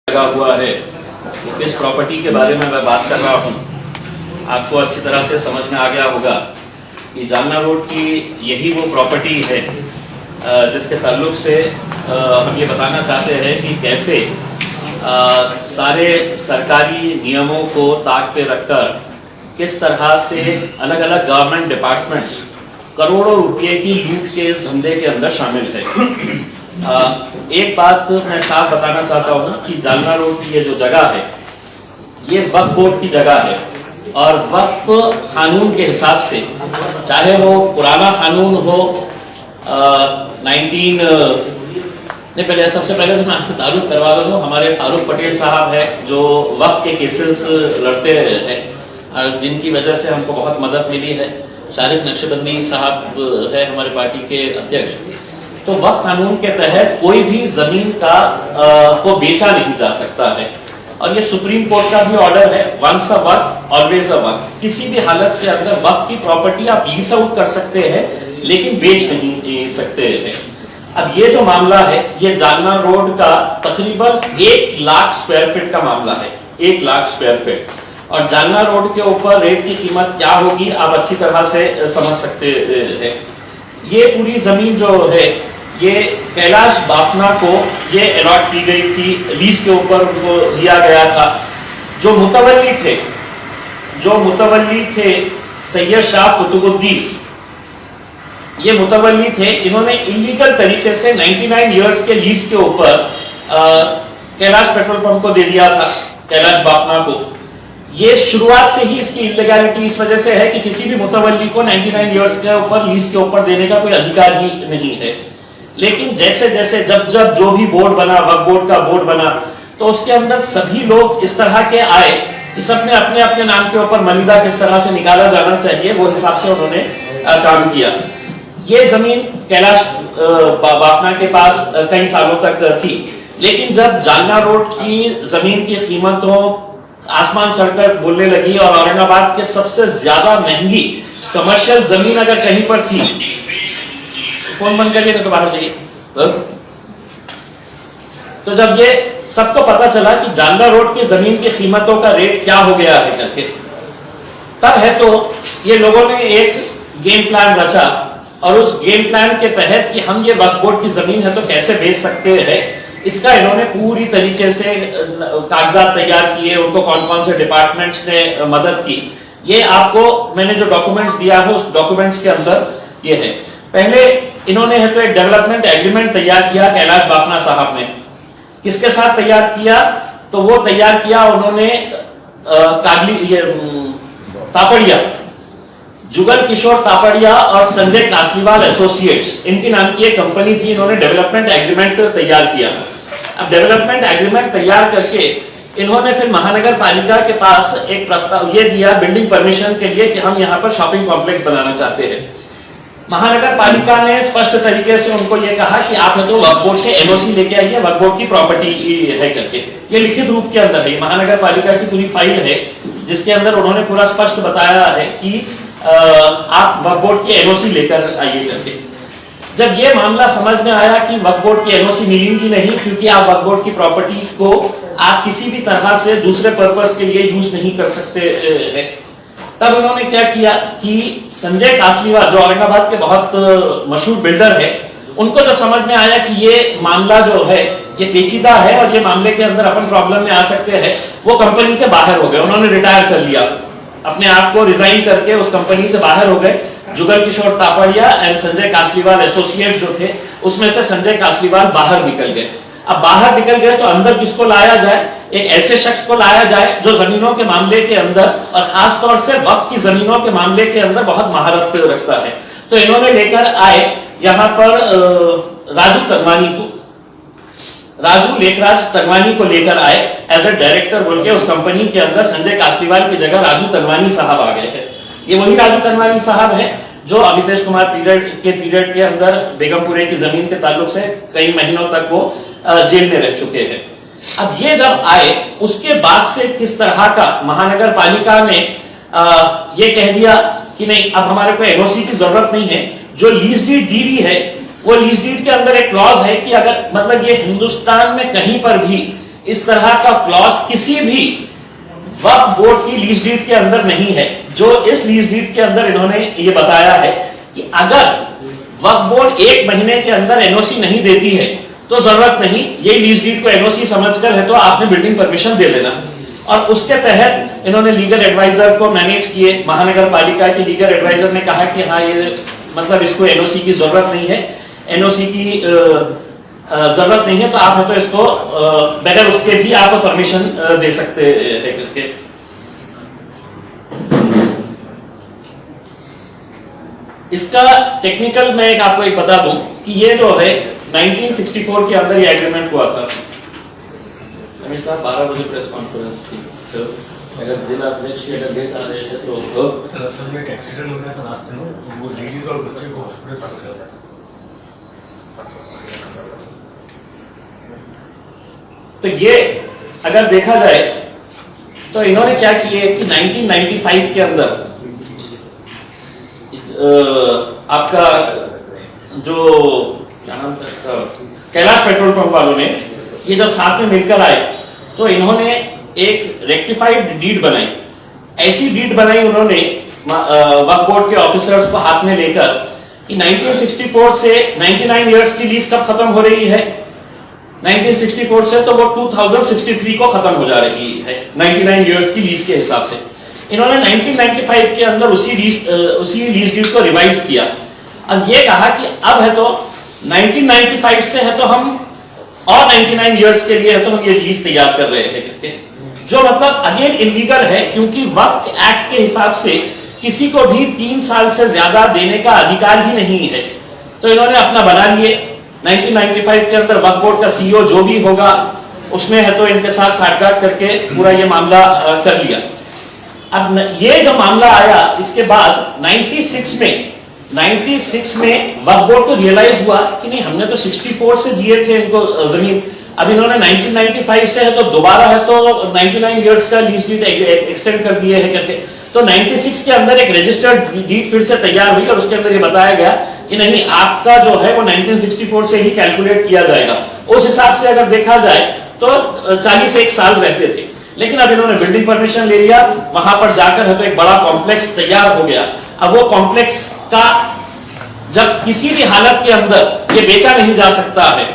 लगा हुआ है। किस प्रॉपर्टी के बारे में मैं बात कर रहा हूँ आपको अच्छी तरह से समझ में आ गया होगा कि जालना रोड की यही वो प्रॉपर्टी है जिसके ताल्लुक से हम ये बताना चाहते हैं कि कैसे सारे सरकारी नियमों को ताक पे रखकर किस तरह से अलग अलग गवर्नमेंट डिपार्टमेंट्स करोड़ों रुपए की लूट के इस धंधे के अंदर शामिल है। एक बात मैं साफ बताना चाहता हूँ कि जालना रोड की ये जो जगह है ये वक्फ बोर्ड की जगह है और वक्फ कानून के हिसाब से चाहे वो पुराना कानून हो 19 पहले सबसे पहले तो मैं आपको तारुफ करवा दूँ। हमारे फारूक पटेल साहब है जो वक्फ के केसेस लड़ते रहे हैं और जिनकी वजह से हमको बहुत मदद मिली है। शारिफ नक्शबंदी साहब है हमारे पार्टी के अध्यक्ष। तो वक्फ कानून के तहत कोई भी जमीन का को बेचा नहीं जा सकता है और ये सुप्रीम कोर्ट का भी ऑर्डर है, once a Waqf always a वक्फ। किसी भी हालत के अंदर वक्फ की प्रॉपर्टी आप लीज आउट कर सकते हैं लेकिन बेच नहीं सकते हैं। अब ये जो मामला है ये जालना रोड का तकरीबन 1 लाख स्क्वायर फीट का मामला है, 1 लाख स्क्वायर फीट। और जालना रोड के ऊपर रेट की कीमत क्या होगी आप अच्छी तरह से समझ सकते हैं। ये पूरी जमीन जो है ये कैलाश बाफना को ये अलॉट की गई थी, लीज के ऊपर उनको दिया गया था। जो मुतवल्ली थे सैयद शाह कुतुबुद्दीन, ये मुतवल्ली थे। इन्होंने इलीगल तरीके से 99 इयर्स के लीज के ऊपर कैलाश पेट्रोल पंप को दे दिया था, कैलाश बाफना को। ये शुरुआत से ही इसकी इलीगैलिटी इस वजह से है कि किसी भी मुतवल्ली को 99 इयर्स के ऊपर लीज के ऊपर देने का कोई अधिकार ही नहीं है। लेकिन जैसे जैसे जब जो भी बोर्ड बना, वक्फ बोर्ड का बोर्ड बना, तो उसके अंदर सभी लोग इस तरह के आए कि सबने अपने अपने नाम के ऊपर मलिदा किस तरह से निकाला जाना चाहिए वो हिसाब से उन्होंने काम किया। ये जमीन कैलाश बाफना के पास कई सालों तक थी, लेकिन जब जालना रोड की जमीन की कीमतों आसमान सड़कर बोलने लगी और औरंगाबाद के सबसे ज्यादा महंगी कमर्शियल जमीन अगर कहीं पर थी, फोन बंद करिए तो बाहर जाइए। तो जब ये सबको पता चला कि जालना रोड की जमीन की कीमतों का रेट क्या हो गया है करके, तब है तो ये लोगों ने एक गेम प्लान रचा और उस गेम प्लान के तहत कि हम ये वक्फ बोर्ड की जमीन है तो कैसे बेच सकते हैं, इसका इन्होंने पूरी तरीके से कागजात तैयार किए। उनको कौन कौन से डिपार्टमेंट्स ने मदद की, ये आपको मैंने जो डॉक्यूमेंट्स दिया है उस डॉक्यूमेंट्स के अंदर ये है। पहले इन्होंने है तो एक डेवलपमेंट एग्रीमेंट तैयार किया कैलाश बाफना साहब ने। किसके साथ तैयार किया? तो वो तैयार किया उन्होंने तापड़िया, जुगल किशोर तापड़िया और संजय कासलीवाल एसोसिएट्स, इनकी नाम की एक कंपनी थी। इन्होंने डेवलपमेंट एग्रीमेंट तैयार किया। अब डेवलपमेंट एग्रीमेंट तैयार करके इन्होंने फिर महानगर पालिका के पास एक प्रस्ताव ये दिया बिल्डिंग परमिशन के लिए कि हम यहाँ पर शॉपिंग कॉम्प्लेक्स बनाना चाहते हैं। महानगर पालिका ने स्पष्ट तरीके से उनको ये कहा कि आप तो वक्फ बोर्ड से एनओसी लेके आइए, वक्फ बोर्ड की प्रॉपर्टी है करके। ये लिखित रूप के अंदर है, महानगर पालिका की पूरी फाइल है जिसके अंदर उन्होंने पूरा स्पष्ट बताया है कि आप वक्फ बोर्ड की एनओसी लेकर आइए करके। जब ये मामला समझ में आया कि वक्फ बोर्ड की एनओसी मिलेंगी नहीं क्योंकि आप वक्फ बोर्ड की प्रॉपर्टी को आप किसी भी तरह से दूसरे पर्पस के लिए यूज नहीं कर सकते है, तब उन्होंने क्या किया कि संजय कासलीवाल जो औरंगाबाद के बहुत मशहूर बिल्डर है, उनको जब समझ में आया कि ये मामला जो है ये पेचीदा है और ये मामले के अंदर अपन प्रॉब्लम में आ सकते हैं, वो कंपनी के बाहर हो गए। उन्होंने रिटायर कर लिया, अपने आप को रिजाइन करके उस कंपनी से बाहर हो गए। जुगल किशोर तापड़िया एंड संजय कासलीवाल एसोसिएट जो थे उसमें से संजय कासलीवाल बाहर निकल गए। अब बाहर निकल गए तो अंदर किसको लाया जाए? एक ऐसे शख्स को लाया जाए जो जमीनों के मामले के अंदर और खास तौर से वक्फ की जमीनों के मामले के अंदर बहुत महारत रखता है। तो इन्होंने लेकर आए यहाँ पर राजू लेखराज तनवानी को लेकर आए एज ए डायरेक्टर बोल के। उस कंपनी के अंदर संजय कासलीवाल की जगह राजू तनवानी साहब आ गए हैं। ये वही राजू तनवानी साहब है जो अमितेश कुमार पीरियड के अंदर बेगमपुरे की जमीन के ताल्लुक से कई महीनों तक वो जेल में रह चुके हैं। अब ये जब आए उसके बाद से किस तरह का महानगर पालिका ने ये कह दिया कि नहीं अब हमारे को एनओसी की जरूरत नहीं है, जो लीज डीड दी हुई है वो लीज डीड के अंदर एक क्लॉज है कि अगर मतलब ये हिंदुस्तान में कहीं पर भी इस तरह का क्लॉज किसी भी वक्फ बोर्ड की लीज डीड के अंदर नहीं है। जो इस लीज डीड के अंदर इन्होंने ये बताया है कि अगर वक्फ बोर्ड 1 महीने के अंदर एनओसी नहीं देती है तो जरूरत नहीं, ये लीज डीड को एनओसी समझकर है तो आपने बिल्डिंग परमिशन दे देना। और उसके तहत इन्होंने लीगल एडवाइजर को मैनेज किए। महानगर पालिका के लीगल एडवाइजर ने कहा कि हाँ ये मतलब इसको एनओसी की जरूरत नहीं है, एनओसी की जरूरत नहीं है, तो आप है तो इसको बगैर उसके भी आप परमिशन दे सकते हैं करके। इसका टेक्निकल मैं आपको एक बता दूं कि ये जो है 1964 के अंदर ये एग्रीमेंट हुआ था। हमेशा 12 बजे प्रेस कॉन्फ्रेंस थी, तो अगर जिला अध्यक्ष अगर लेट आ रहे थे तो सर असल में एक एक्सीडेंट हो गया था रास्ते में, वो लेडीज और बच्चे को हॉस्पिटल तक कर दिया। तो ये अगर देखा जाए तो इन्होंने क्या किए कि 1995 के अंदर आपका जो क्या नाम था इसका, कैलाश पेट्रोल पंप वालों ने ये जब साथ में मिलकर आए तो इन्होंने एक रेक्टिफाइड डीड बनाई। ऐसी डीड बनाई उन्होंने वक्फ बोर्ड के ऑफिसर्स को हाथ में लेकर कि 1964 से 99 इयर्स की लीज कब खत्म हो रही है, 1964 से तो वो 2063 को खत्म हो जा रही है 99 इयर्स की लीज के हिसाब से। इन्होंने 1995 के अंदर उसी लीज डीड को रिवाइज किया। अब ये कहा कि अब है तो 1995 से है तो हम और 99 इयर्स के लिए है तो हम ये लीज तैयार कर रहे हैं करके, जो मतलब अगेन इलीगल है, क्योंकि वक्फ एक्ट के हिसाब से किसी को भी 3 साल से ज्यादा देने का अधिकार ही नहीं है। तो इन्होंने अपना बना लिए। 1995 के अंदर वक्फ बोर्ड का सीईओ जो भी होगा उसने है तो इनके साथ साठगांठ करके पूरा ये मामला कर लिया। अब ये जो मामला आया इसके बाद 96 में वक्फ बोर्ड को रियलाइज हुआ कि नहीं हमने तो 64 से दिए थे इनको जमीन, अब इन्होंने 1995 से है तो दोबारा है तो 99 इयर्स का लीज डीड एक्सटेंड कर दिए है करके। तो 96 के अंदर एक रजिस्टर्ड डीड फिर से तैयार हुई और उसके अंदर ये बताया गया कि नहीं आपका जो है वो 1964 से ही कैलकुलेट किया जाएगा। उस हिसाब से अगर देखा जाए तो 41 साल रहते थे। लेकिन अब इन्होंने बिल्डिंग परमिशन ले लिया, वहां पर जाकर है तो एक बड़ा कॉम्प्लेक्स तैयार हो गया। अब वो कॉम्प्लेक्स का जब किसी भी हालत के अंदर ये बेचा नहीं जा सकता है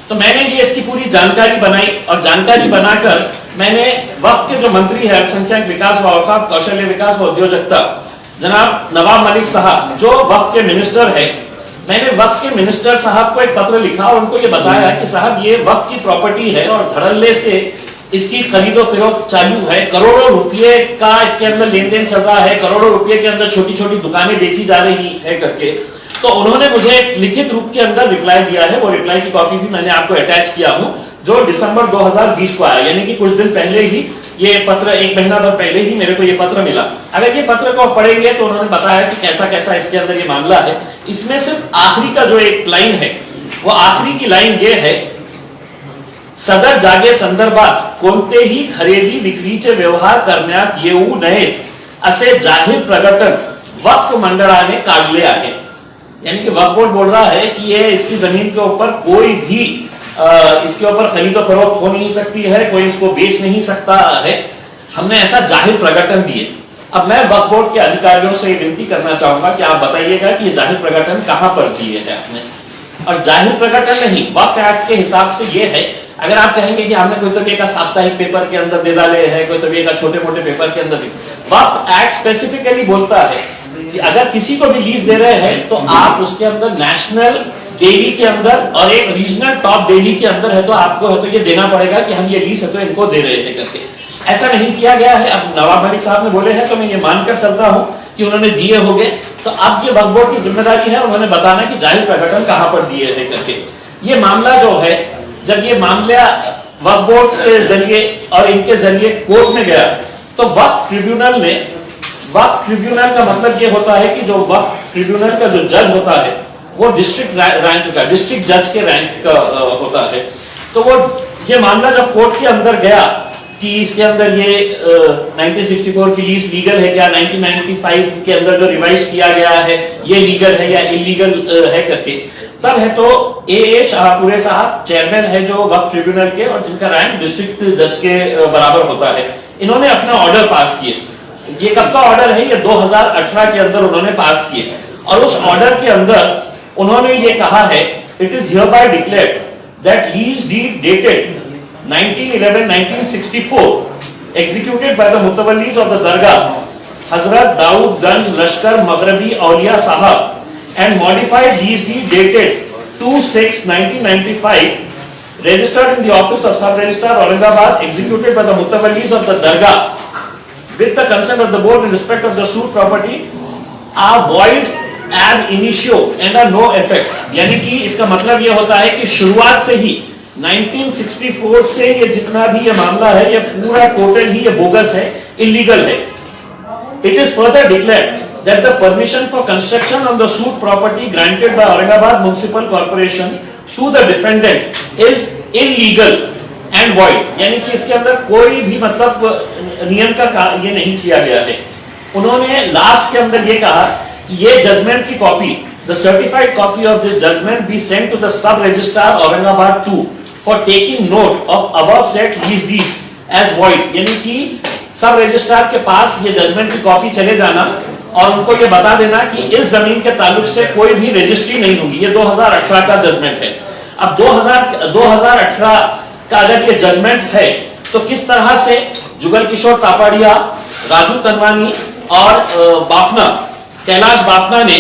तो मैंने ये इसकी पूरी जानकारी बनाई और जानकारी बनाकर मैंने वक्फ के जो मंत्री है अल्पसंख्यक विकास व औकाफ, कौशल्य विकास व उद्योजकता जनाब नवाब मलिक साहब जो वक्फ के मिनिस्टर है, मैंने वक्फ के मिनिस्टर साहब को एक पत्र लिखा और उनको ये बताया कि साहब ये वक्फ की प्रॉपर्टी है और धड़ल्ले से इसकी खरीदो फरोख्त चालू है, करोड़ों रुपए का इसके अंदर लेन देन चल रहा है, करोड़ों रुपए के अंदर छोटी छोटी दुकानें बेची जा रही है करके। तो उन्होंने मुझे एक लिखित रूप के अंदर रिप्लाई दिया है, वो रिप्लाई की कॉपी भी मैंने आपको अटैच किया हूं, जो दिसंबर 2020 को आया, यानी कि कुछ दिन पहले ही ये पत्र, 1 महीना भर पहले ही मेरे को ये पत्र मिला। अगर ये पत्र को पढ़ेंगे तो उन्होंने बताया कि कैसा कैसा इसके अंदर ये मामला है। इसमें सिर्फ आखिरी का जो एक लाइन है, वो आखिरी की लाइन ये है, सदर जागे संदर्भात कोणतेही खरेदी विक्रीचे व्यवहार करण्यात येऊ नयेत असे जाहीर प्रकटन वक्फ मंडळाने काढले आहे। यानी कि वक्फ बोर्ड बोल रहा है कि ये इसकी जमीन के ऊपर कोई भी इसके ऊपर खरीदो फरोख्त हो नहीं सकती है, कोई इसको बेच नहीं सकता है। हमने ऐसा जाहिर प्रकटन दिए। अब मैं वक्फ बोर्ड के अधिकारियों से विनती करना चाहूंगा कि आप बताइएगा कि ये जाहिर प्रकटन कहां पर दिए हैं आपने। और जाहिर प्रकटन नहीं, वक्फ एक्ट के हिसाब से ये है, अगर आप कहेंगे कि हमने कोई तरीके का साप्ताहिक पेपर के अंदर दे डाले है, कोई तरीके का छोटे मोटे पेपर के अंदर, वक्फ एक्ट स्पेसिफिकली बोलता है कि अगर किसी को भी लीज दे रहे हैं तो आप उसके अंदर नेशनल डेली के अंदर और एक रीजनल टॉप डेली के अंदर है तो आपको है तो ये देना पड़ेगा कि हम ये लीज है तो इनको दे रहे हैं करके। ऐसा नहीं किया गया है। अब नवाब मलिक साहब ने बोले हैं तो मैं ये मानकर चलता हूं कि उन्होंने दिए होंगे, तो अब ये वक्फ बोर्ड की जिम्मेदारी है उन्होंने बताना कि जाहिर प्रकटन कहां पर दिए हैं करके। ये मामला जो है, जब ये मामला वक्फ बोर्ड के जरिए और इनके जरिए कोर्ट में गया तो वक्फ ट्रिब्यूनल का मतलब ये होता है कि जो वक्फ ट्रिब्यूनल का जो जज होता है वो डिस्ट्रिक्ट रैंक का, डिस्ट्रिक्ट जज के रैंक का होता है। तो वो ये मामला जब कोर्ट के अंदर गया कि इसके अंदर ये 1964 की लीज लीगल है क्या, 1995 के अंदर जो रिवाइज किया गया है ये लीगल है या इलीगल है करके, तब है तो ए शाहपुरे साहब चेयरमैन है जो वक्फ ट्रिब्यूनल के, और जिनका रैंक डिस्ट्रिक्ट जज के बराबर होता है, इन्होंने अपना ऑर्डर पास किए। ये कब का ऑर्डर है? ये 2018 के अंदर उन्होंने पास किए, और उस ऑर्डर के अंदर उन्होंने ये कहा है, it is hereby declared that lease deed dated 1911-1964 executed by the Mutawallis of the Dargah Hazrat Daud Ganj Lashkar Maghrabi Auliya Sahab and modified lease deed dated 2/6/1995 registered in the office of Sub Registrar Aurangabad executed by the Mutawallis of the Dargah with the consent of the board in respect of the suit property are void ab initio and are no effect। यानी कि इसका मतलब ये होता है कि शुरुआत से ही 1964 से ये जितना भी ये मामला है, ये पूरा टोटल ही ये बोगस है, इलीगल है। It is further declared that the permission for construction on the suit property granted by Aurangabad municipal corporation to the defendant is illegal and void. यानी कि इसके अंदर कोई भी मतलब नियम का ये नहीं किया गया है। उन्होंने लास्ट के अंदर ये कहा कि ये जजमेंट की copy, the certified copy of this judgment be sent to the sub registrar Aurangabad 2 for taking note of above said lease deeds as void। यानी कि सब रजिस्ट्रार के पास ये जजमेंट की कॉपी चले जाना और उनको ये बता देना कि इस जमीन के ताल्लुक से कोई भी रजिस्ट्री नहीं होगी। ये 2018 का जजमेंट है। अब 2018 का अगर ये जजमेंट है तो किस तरह से जुगल किशोर तापाड़िया, राजू तनवानी और बाफना, कैलाश बाफना ने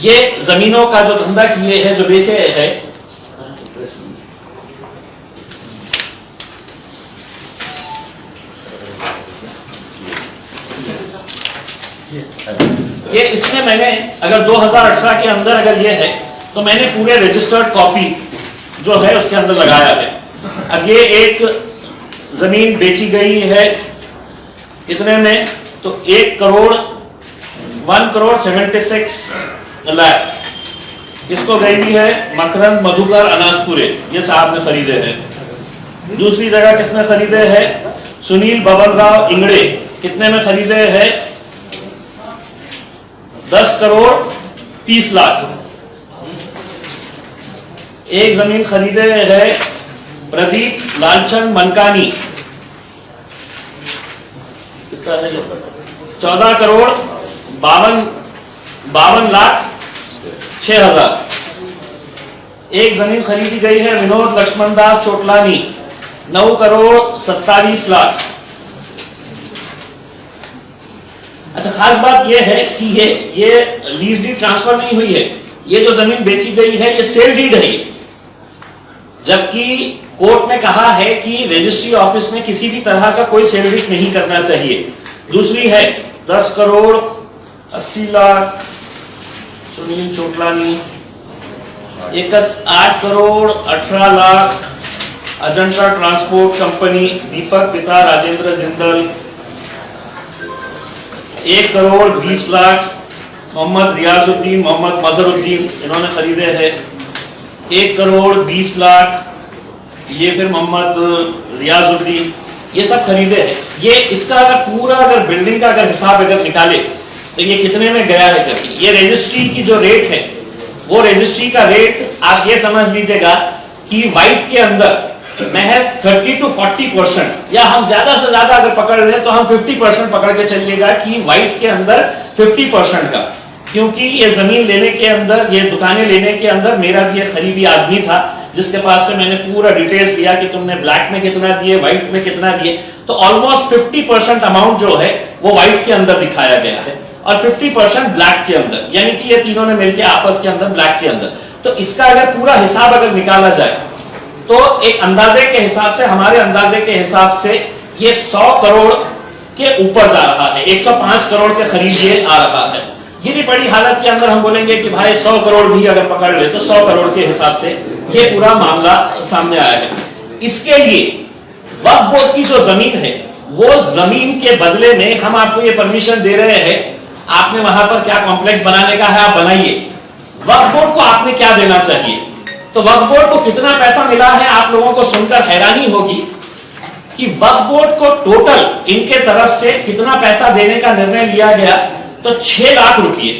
ये जमीनों का जो धंधा किए हैं, जो बेचे हैं, ये इसमें मैंने अगर 2018 के अंदर अगर ये है तो मैंने पूरे रजिस्टर्ड कॉपी जो है उसके अंदर लगाया है। अब ये एक जमीन बेची गई है कितने में? तो 1,76 लाख किसको गई भी है? मकरंद मधुकर अनासपुरे, ये साहब ने खरीदे हैं। दूसरी जगह किसने खरीदे हैं? सुनील बबलराव इंगड़े, कितने में खरीदे हैं? 10,30 लाख। एक जमीन खरीदे है प्रदीप लालचंद मनकानी, कितना है? 14,52,06,000। एक जमीन खरीदी गई है विनोद लक्ष्मण दास चोटलानी, 9,27 लाख। अच्छा, खास बात यह है कि ये लीज डीड ट्रांसफर नहीं हुई है। ये जो जमीन बेची गई है ये सेल डीड है, जबकि कोर्ट ने कहा है कि रजिस्ट्री ऑफिस में किसी भी तरह का कोई सेल डीड नहीं करना चाहिए। दूसरी है 10,80 लाख सुनील चोटलानी, 8,18 लाख अजंता ट्रांसपोर्ट कंपनी दीपक पिता राजेंद्र जिंदल, 1,20 लाख मोहम्मद रियाजुद्दीन मोहम्मद मजहरुद्दीन, इन्होंने खरीदे हैं। 1,20 लाख ये फिर मोहम्मद रियाजुद्दीन, ये सब खरीदे हैं। ये इसका अगर पूरा अगर बिल्डिंग का अगर हिसाब अगर निकाले तो ये कितने में गया है करके। ये रजिस्ट्री की जो रेट है वो रजिस्ट्री का रेट आप ये समझ लीजिएगा कि व्हाइट के अंदर महज 30 to 40%, या हम ज्यादा से ज्यादा अगर पकड़ रहे तो हम 50% पकड़ के चलिएगा कि व्हाइट के अंदर 50% का। क्योंकि ये जमीन लेने के अंदर, ये दुकानें लेने के अंदर मेरा भी एक करीबी आदमी था जिसके पास से मैंने पूरा डिटेल्स लिया कि तुमने ब्लैक में कितना दिए, व्हाइट में कितना दिए। तो ऑलमोस्ट 50% अमाउंट जो है वो व्हाइट के अंदर दिखाया गया है और 50% ब्लैक के अंदर, यानी कि ये तीनों ने मिलकर आपस के अंदर ब्लैक के अंदर। तो इसका अगर पूरा हिसाब अगर निकाला जाए तो एक अंदाजे के हिसाब से, हमारे अंदाजे के हिसाब से ये 100 करोड़ के ऊपर जा रहा है, 105 करोड़ के करीब ये आ रहा है। गिरी पड़ी हालत के अंदर हम बोलेंगे कि भाई 100 करोड़ भी अगर पकड़ ले तो 100 करोड़ के हिसाब से ये पूरा मामला सामने आया है। इसके लिए वक्फ बोर्ड की जो जमीन है वो जमीन के बदले में हम आपको ये परमिशन दे रहे हैं, आपने वहां पर क्या कॉम्प्लेक्स बनाने का है आप बनाइए। वक्फ बोर्ड को आपने क्या देना चाहिए? तो वक्फ बोर्ड को कितना पैसा मिला है आप लोगों को सुनकर हैरानी होगी कि वक्फ बोर्ड को टोटल इनके तरफ से कितना पैसा देने का निर्णय लिया गया। तो 6 लाख रुपये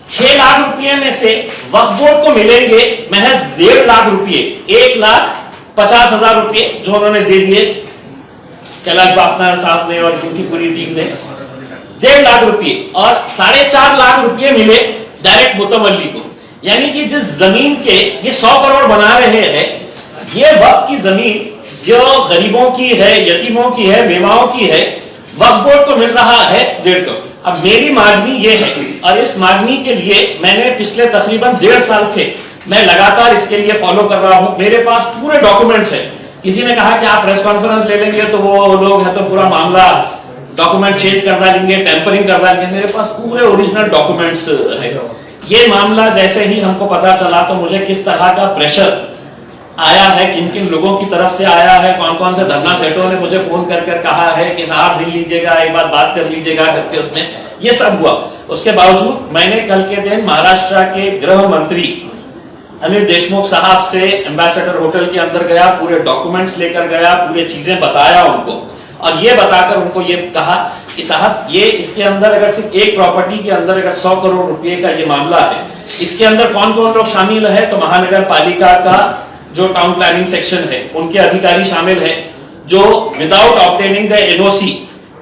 6 लाख रुपए में से वक्फ बोर्ड को मिलेंगे महज 1.5 लाख रुपए, 1,50,000 रुपए जो उन्होंने दे दिए कैलाश बाफनार साहब ने और उनकी पूरी टीम ने, 1.5 लाख रुपए, और 4.5 लाख रुपए मिले डायरेक्ट मुतवल्ली को। यानी कि जिस जमीन के ये 100 करोड़ बना रहे हैं, ये वक्फ की जमीन जो गरीबों की है, यतीमों की है, बेवाओं की है, वक्फ बोर्ड को मिल रहा है 1.5 करोड़। अब मेरी मांगनी ये है, और इस मांगनी के लिए मैंने पिछले तकरीबन 1.5 साल से मैं लगातार इसके लिए फॉलो कर रहा हूं। मेरे पास पूरे डॉक्यूमेंट्स है। किसी ने कहा कि आप प्रेस कॉन्फ्रेंस ले लेंगे तो वो लोग है तो पूरा मामला डॉक्यूमेंट चेंज कर डालेंगे, टेम्परिंग कर डालेंगे। मेरे पास पूरे ओरिजिनल डॉक्यूमेंट्स है। ये मामला जैसे ही हमको पता चला तो मुझे किस तरह का प्रेशर आया है, किन किन लोगों की तरफ से आया है, कौन कौन से धरना सेठों ने मुझे फोन कर कर कहा है कि साहब मिल लीजिएगा, एक बात कर लीजिएगा करके, उसमें ये सब हुआ। उसके बावजूद मैंने कल के दिन महाराष्ट्र के गृह मंत्री अनिल देशमुख साहब से एम्बेसडर होटल के अंदर गया, पूरे डॉक्यूमेंट्स लेकर गया, पूरे चीजें बताया उनको, और ये बताकर उनको ये कहा कि साहब ये इसके अंदर अगर सिर्फ एक प्रॉपर्टी के अंदर अगर 100 करोड़ रुपए का ये मामला है, इसके अंदर कौन कौन लोग शामिल है, तो महानगर पालिका का जो टाउन प्लानिंग सेक्शन है उनके अधिकारी शामिल है, जो विदाउट ऑब्टेनिंग द एनओसी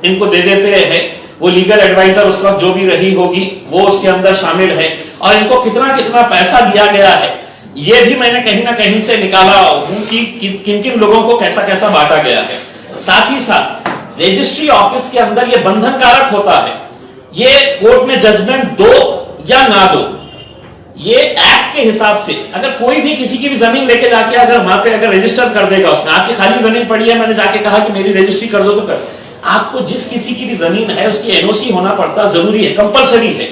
इनको दे देते हैं, वो लीगल एडवाइजर उस वक्त जो भी रही होगी वो उसके अंदर शामिल है, और इनको कितना कितना पैसा दिया गया है ये भी मैंने कहीं ना कहीं से निकाला हूं कि किन किन लोगों को कैसा कैसा बांटा गया है। साथ ही साथ रजिस्ट्री ऑफिस के अंदर ये बंधन कारक होता है, ये कोर्ट ने जजमेंट दो या ना दो, ये एक्ट के हिसाब से अगर कोई भी किसी की भी जमीन लेके जाके अगर वहां पे अगर रजिस्टर कर देगा, उसमें आपकी खाली जमीन पड़ी है, मैंने जाके कहा कि मेरी रजिस्ट्री कर दो तो कर, आपको जिस किसी की भी जमीन है उसकी एनओसी होना पड़ता जरूरी है, कंपलसरी है।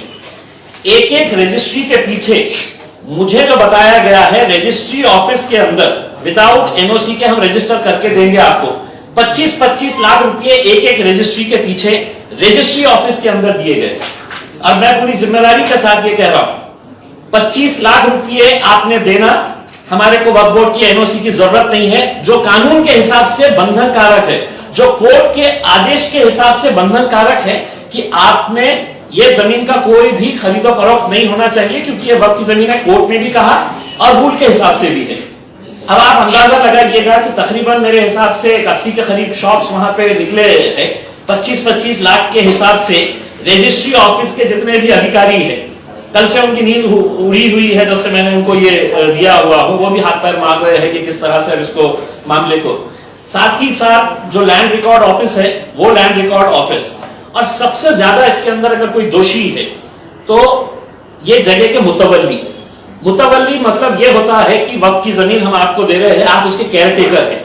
एक एक रजिस्ट्री के पीछे मुझे जो बताया गया है, रजिस्ट्री ऑफिस के अंदर विदाउट एनओसी के हम रजिस्टर करके देंगे आपको 25-25 लाख रुपए एक एक रजिस्ट्री के पीछे रजिस्ट्री ऑफिस के अंदर दिए गए। और मैं पूरी जिम्मेदारी के साथ ये कह रहा हूं, 25 लाख रुपए आपने देना, हमारे को वक्फ बोर्ड की एनओसी की जरूरत नहीं है, जो कानून के हिसाब से बंधन कारक है, जो कोर्ट के आदेश के हिसाब से बंधन कारक है कि आपने ये जमीन का कोई भी खरीदो फरोख्त नहीं होना चाहिए, क्योंकि ये वक्फ की जमीन है, कोर्ट ने भी कहा और रूल के हिसाब से भी है। अब आप अंदाजा लगाइएगा कि तकरीबन मेरे हिसाब से 80 के करीब शॉप्स वहां पे निकले हैं, 25-25 लाख के हिसाब से रजिस्ट्री ऑफिस के जितने भी अधिकारी हैं, कल से उनकी नींद उड़ी हुई है जब से मैंने उनको ये दिया हुआ हो, वो भी हाथ पैर मार रहे हैं कि किस तरह से इसको मामले को। साथ ही साथ जो लैंड रिकॉर्ड ऑफिस है वो लैंड रिकॉर्ड ऑफिस, और सबसे ज्यादा इसके अंदर अगर कोई दोषी है तो ये जगह के मुतवल्ली मतलब ये होता है कि वक्फ की जमीन हम आपको दे रहे हैं, आप उसके केयर टेकर हैं।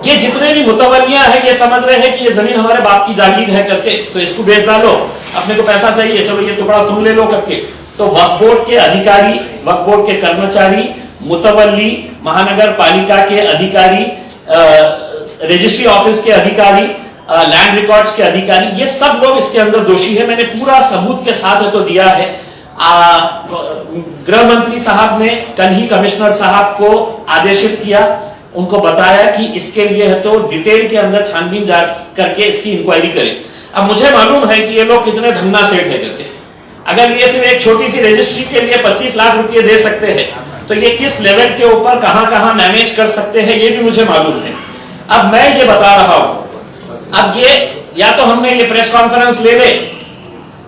ये जितने भी मुतवल्लियां हैं ये समझ रहे हैं कि ये जमीन हमारे बाप की जागीर है करके, तो इसको बेच डालो, अपने को पैसा चाहिए, चलो ये टुकड़ा तुम ले लो करके। तो वक्फ बोर्ड के अधिकारी, वक्फ बोर्ड के कर्मचारी, मुतवल्ली, महानगर पालिका के अधिकारी, रजिस्ट्री ऑफिस के अधिकारी, लैंड रिकॉर्ड्स के अधिकारी, ये सब लोग इसके अंदर दोषी है। मैंने पूरा सबूत के साथ तो दिया है। गृह मंत्री साहब ने कल ही कमिश्नर साहब को आदेशित किया, उनको बताया कि इसके लिए है तो डिटेल के अंदर छानबीन जा करके इसकी इंक्वायरी करें। अब मुझे मालूम है कि ये लोग कितने धन्ना सेठ है करके, अगर ये सिर्फ एक छोटी सी रजिस्ट्री के लिए 25 लाख रुपए दे सकते हैं तो ये किस लेवल के ऊपर कहां मैनेज कर सकते हैं ये भी मुझे मालूम है। अब मैं ये बता रहा हूं, अब ये या तो हमने ये प्रेस कॉन्फ्रेंस ले ले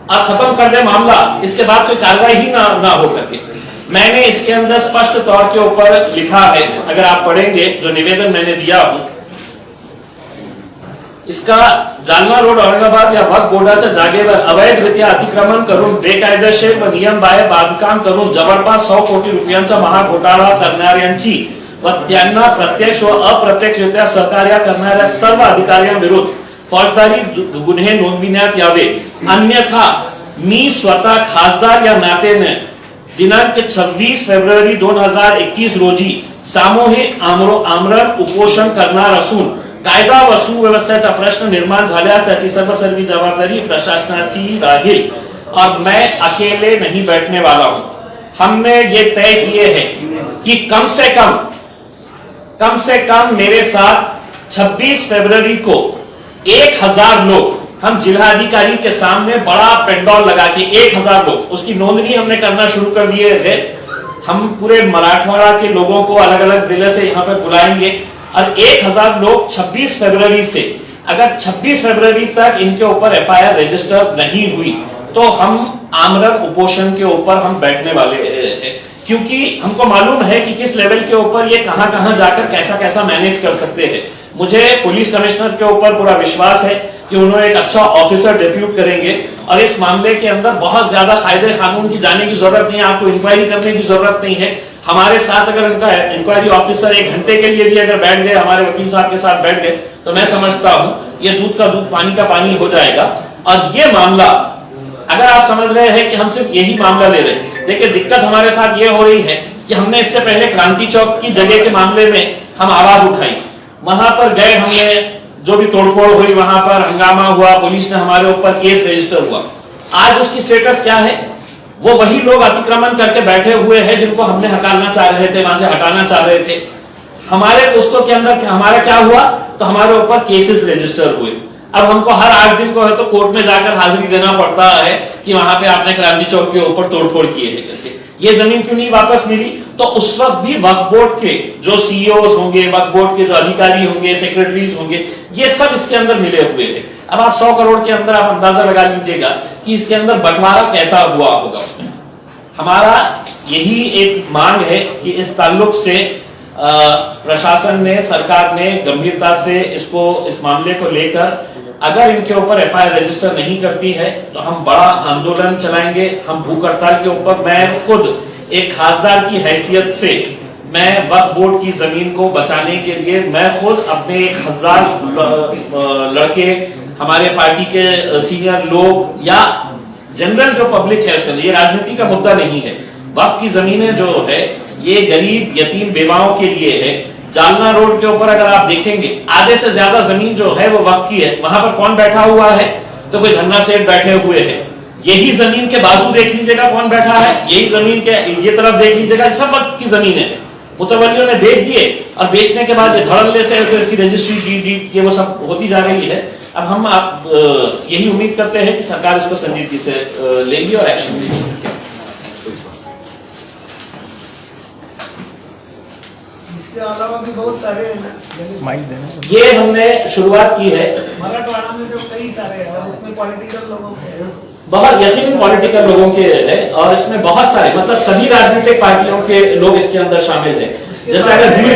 और खत्म कर दे मामला, इसके बाद कोई कार्रवाई ही ना हो करके। मैंने इसके अंदर स्पष्ट तौर के ऊपर लिखा है, अगर आप पढ़ेंगे जो निवेदन मैंने दिया हूं, इसका जालना रोड औरंगाबाद या वक्फ बोर्डाच्या जागेवर अवैधरित्या अतिक्रमण करून बेकायदेशीर व नियमबाह्य बांधकाम करून जवळपास 100 कोटी रुपयांचा महाघोटाळा करणाऱ्यांची व त्यांना प्रत्यक्ष व अप्रत्यक्षरित्या सहकार्य करणाऱ्या सर्व अधिकाऱ्यांविरुद्ध फौजदारी गुन्हे नोंदविण्यात यावे, अन्यथा मी स्वतः खासदार या नात्याने दिनांक 26 फेब्रुवारी 2021 रोजी सामूहिक आमरण उपोषण करणार असून कायदा व सुव्यवस्थेचा प्रश्न निर्माण झाल्यास त्याची सर्वस्वी जबाबदारी प्रशासनाची राहील और मैं अकेले नहीं बैठने वाला हूं। हमने ये तय किए हैं कि कम से कम मेरे साथ 26 फरवरी को 1000 लोग हम जिला अधिकारी के सामने बड़ा पेंडॉल लगा के 1000 लोग, उसकी नोंदनी हमने करना शुरू कर दिए थे। हम पूरे मराठवाड़ा के लोगों को अलग अलग जिले से यहाँ पे बुलाएंगे और 1000 लोग 26 फरवरी से, अगर 26 फरवरी तक इनके ऊपर FIR रजिस्टर नहीं हुई तो हम आमरण उपोषण के ऊपर हम बैठने वाले हैं, क्योंकि हमको मालूम है कि किस लेवल के ऊपर ये कहां जाकर कैसा कैसा मैनेज कर सकते हैं। मुझे पुलिस कमिश्नर के ऊपर पूरा विश्वास है कि उन्होंने एक अच्छा ऑफिसर डेप्यूट करेंगे और इस मामले के अंदर बहुत ज्यादा कायदे कानून की जाने की जरूरत नहीं है, आपको इंक्वायरी करने की जरूरत नहीं है। हमारे साथ अगर उनका इंक्वायरी ऑफिसर 1 घंटे के लिए भी अगर बैठ गए, हमारे वकील साहब के साथ बैठ गए, तो मैं समझता हूं ये दूध का दूध पानी का पानी हो जाएगा। और ये मामला, अगर आप समझ रहे हैं कि हम सिर्फ यही मामला ले रहे हैं, देखिए दिक्कत हमारे साथ ये हो रही है कि हमने इससे पहले क्रांति चौक की जगह के मामले में हम आवाज उठाई, वहां पर गए, हमने जो भी तोड़फोड़ हुई, वहां पर हंगामा हुआ, पुलिस ने हमारे ऊपर केस रजिस्टर हुआ। आज उसकी स्टेटस क्या है? वो वही लोग अतिक्रमण करके बैठे हुए हैं जिनको हमने हटाना चाह रहे थे, वहां से हटाना चाह रहे थे। हमारे उसको के अंदर हमारा क्या हुआ, तो हमारे ऊपर केसेस रजिस्टर हुए। अब हमको हर 8 दिन को है तो कोर्ट में जाकर हाजिरी देना पड़ता है कि वहां पे आपने क्रांति चौक के ऊपर तोड़फोड़ किए है करके। ये जमीन क्यों नहीं वापस मिली? तो उस वक्त भी वक्फ बोर्ड के जो सीईओज होंगे, वक्फ बोर्ड के जो अधिकारी होंगे, सेक्रेटरीज होंगे, ये सब इसके अंदर मिले हुए हैं। अब आप 100 करोड़ के अंदर आप अंदाजा लगा लीजिएगा कि इसके अंदर बंटवारा कैसा हुआ होगा उसमें। हमारा यही एक मांग है कि इस ताल्लुक से प्रशासन ने, सरकार ने गंभीरता से इस मामले को लेकर, अगर इनके ऊपर FIR रजिस्टर नहीं करती है तो हम बड़ा आंदोलन चलाएंगे, हम भूख हड़ताल के ऊपर। मैं खुद एक खासदार की हैसियत से मैं वक्फ बोर्ड की जमीन को बचाने के लिए मैं खुद अपने 1000 लड़के, हमारे पार्टी के सीनियर लोग या जनरल जो पब्लिक है, उसके अंदर ये राजनीति का मुद्दा नहीं है। वक्फ की जमीनें जो है ये गरीब यतीम बेवाओं के लिए है। जालना रोड के ऊपर अगर आप देखेंगे, आधे से ज्यादा जमीन जो है वो वक्फ की है। वहां पर कौन बैठा हुआ है? तो कोई धन्ना सेठ बैठे हुए हैं। यही जमीन के बाजू देख लीजिएगा कौन बैठा है, यही जमीन के ये तरफ देख लीजिएगा, सब वक्फ की जमीन है। मुतवल्लियों ने बेच दिए और बेचने के बाद धड़ल्ले से तो इसकी रजिस्ट्री डी ये वो सब होती जा रही है। अब हम आप यही उम्मीद करते हैं कि सरकार इसको संजीदगी से लेगी और एक्शन लेगी। इसके अलावा भी बहुत सारे ये हमने शुरुआत की है। मराठवाड़ा में जो कई सारे हैं उसमें पॉलिटिकल लोगों के बहुत यकीन पॉलिटिकल लोगों के है और इसमें बहुत सारे मतलब सभी राजनीतिक पार्टियों के लोग इसके अंदर शामिल हैं। जैसे अगर भीड़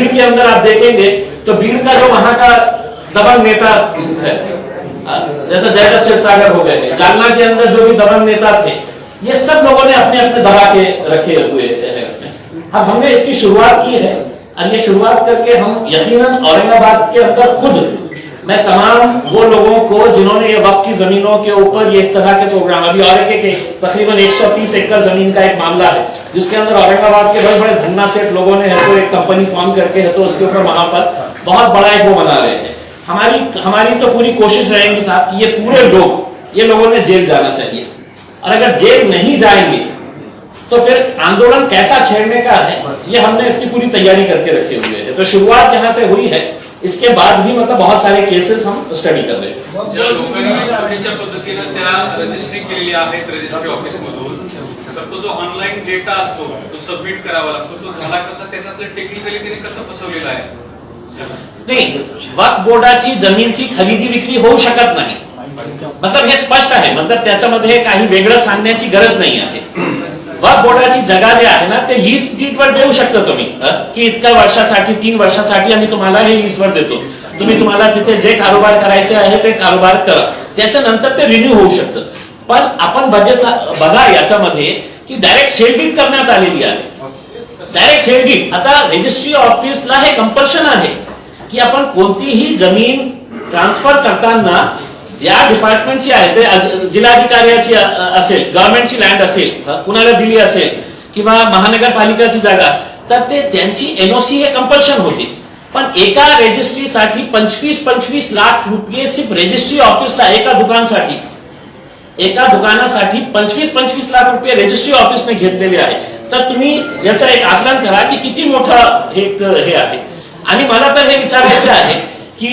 के अंदर आप देखेंगे तो भीड़ का जो वहां का दबंग नेता है, जैसे जयदत्त क्षीरसागर हो गए, जालना के अंदर जो भी दबंग नेता थे, ये सब लोगों ने अपने अपने दबा के रखे हुए हैं। अब हमने इसकी शुरुआत की है और ये शुरुआत करके हम यकीनन औरंगाबाद के अंदर खुद मैं तमाम वो लोगों को जिन्होंने ये वक्फ की जमीनों के ऊपर ये इस तरह के प्रोग्राम, अभी और के तकरीबन 130 एकड़ जमीन का एक मामला है जिसके अंदर औरंगाबाद के बड़े बड़े धन्ना सेठ लोगों ने है तो एक कंपनी फॉर्म करके है तो उसके ऊपर वहां पर बहुत बड़ा एक वो बना रहे हैं। हमारी तो पूरी कोशिश रहेगी साहब कि ये पूरे लोग, ये लोगों ने जेल जाना चाहिए और अगर जेल नहीं जाएंगे तो फिर आंदोलन कैसा छेड़ने का है ये हमने इसकी पूरी तैयारी करके रखे हुए हैं। तो शुरुआत यहाँ से हुई है, इसके बाद भी मतलब बहुत सारे केसेस हम स्टडी कर रहे हैं। ज्या लोकांनी चुकीच्या पद्धतीने त्या रजिस्ट्री केलेली आहेत रजिस्ट्री ऑफिस मधून, तर तो जो ऑनलाइन डेटा असतो तो सबमिट करावा लागतो, तो झाला कसा, त्याच्यातलं टेक्निकली त्याने कसं फसवलेलं आहे? नाही, वक्फ बोर्डाची जमीनची खरेदी विक्री होऊ शकत नाही, मतलब हे स्पष्ट आहे, मतलब त्याच्यामध्ये काही वेगळं सांगण्याची गरज नाही आहे। वक्फ बोर्डाची जागा जी आहे ना ते लीज डीडवर देऊ शकता तुम्ही की इतक्या वर्षासाठी 3 वर्षासाठी आम्ही तुम्हाला हे लीजवर देतो, तुम्हाला तिथे जे कारोबार करायचे आहे ते कारोबार करा, त्याच्यानंतर ते रिन्यू होऊ शकतं। पण आपण बघा याच्यामध्ये की डायरेक्ट सेल डीड करण्यात आलेली आहे, डायरेक्ट सेल डीड। आता रजिस्ट्री ऑफिसला हे कंपल्शन आहे की आपण कोणतीही जमीन ट्रान्सफर करताना ज्या डिपार्टमेंटची आहे ते जिल्हाधिकाऱ्याची असेल, गव्हर्नमेंटची लँड असेल, कुणाला दिली असेल किंवा महानगरपालिकाची जागा, तर ते त्यांची एनओसी हे कंपल्शन होती। पण एका रजिस्ट्रीसाठी 25-25 लाख रुपये सिर्फ रजिस्ट्री ऑफिसला एका दुकानासाठी 25-25 लाख रुपये रजिस्ट्री ऑफिसने घेतलेले आहे। तर तुम्ही याचा एक आकलन करा की किती मोठा हे आहे। आणि मला तर हे विचारायचे आहे की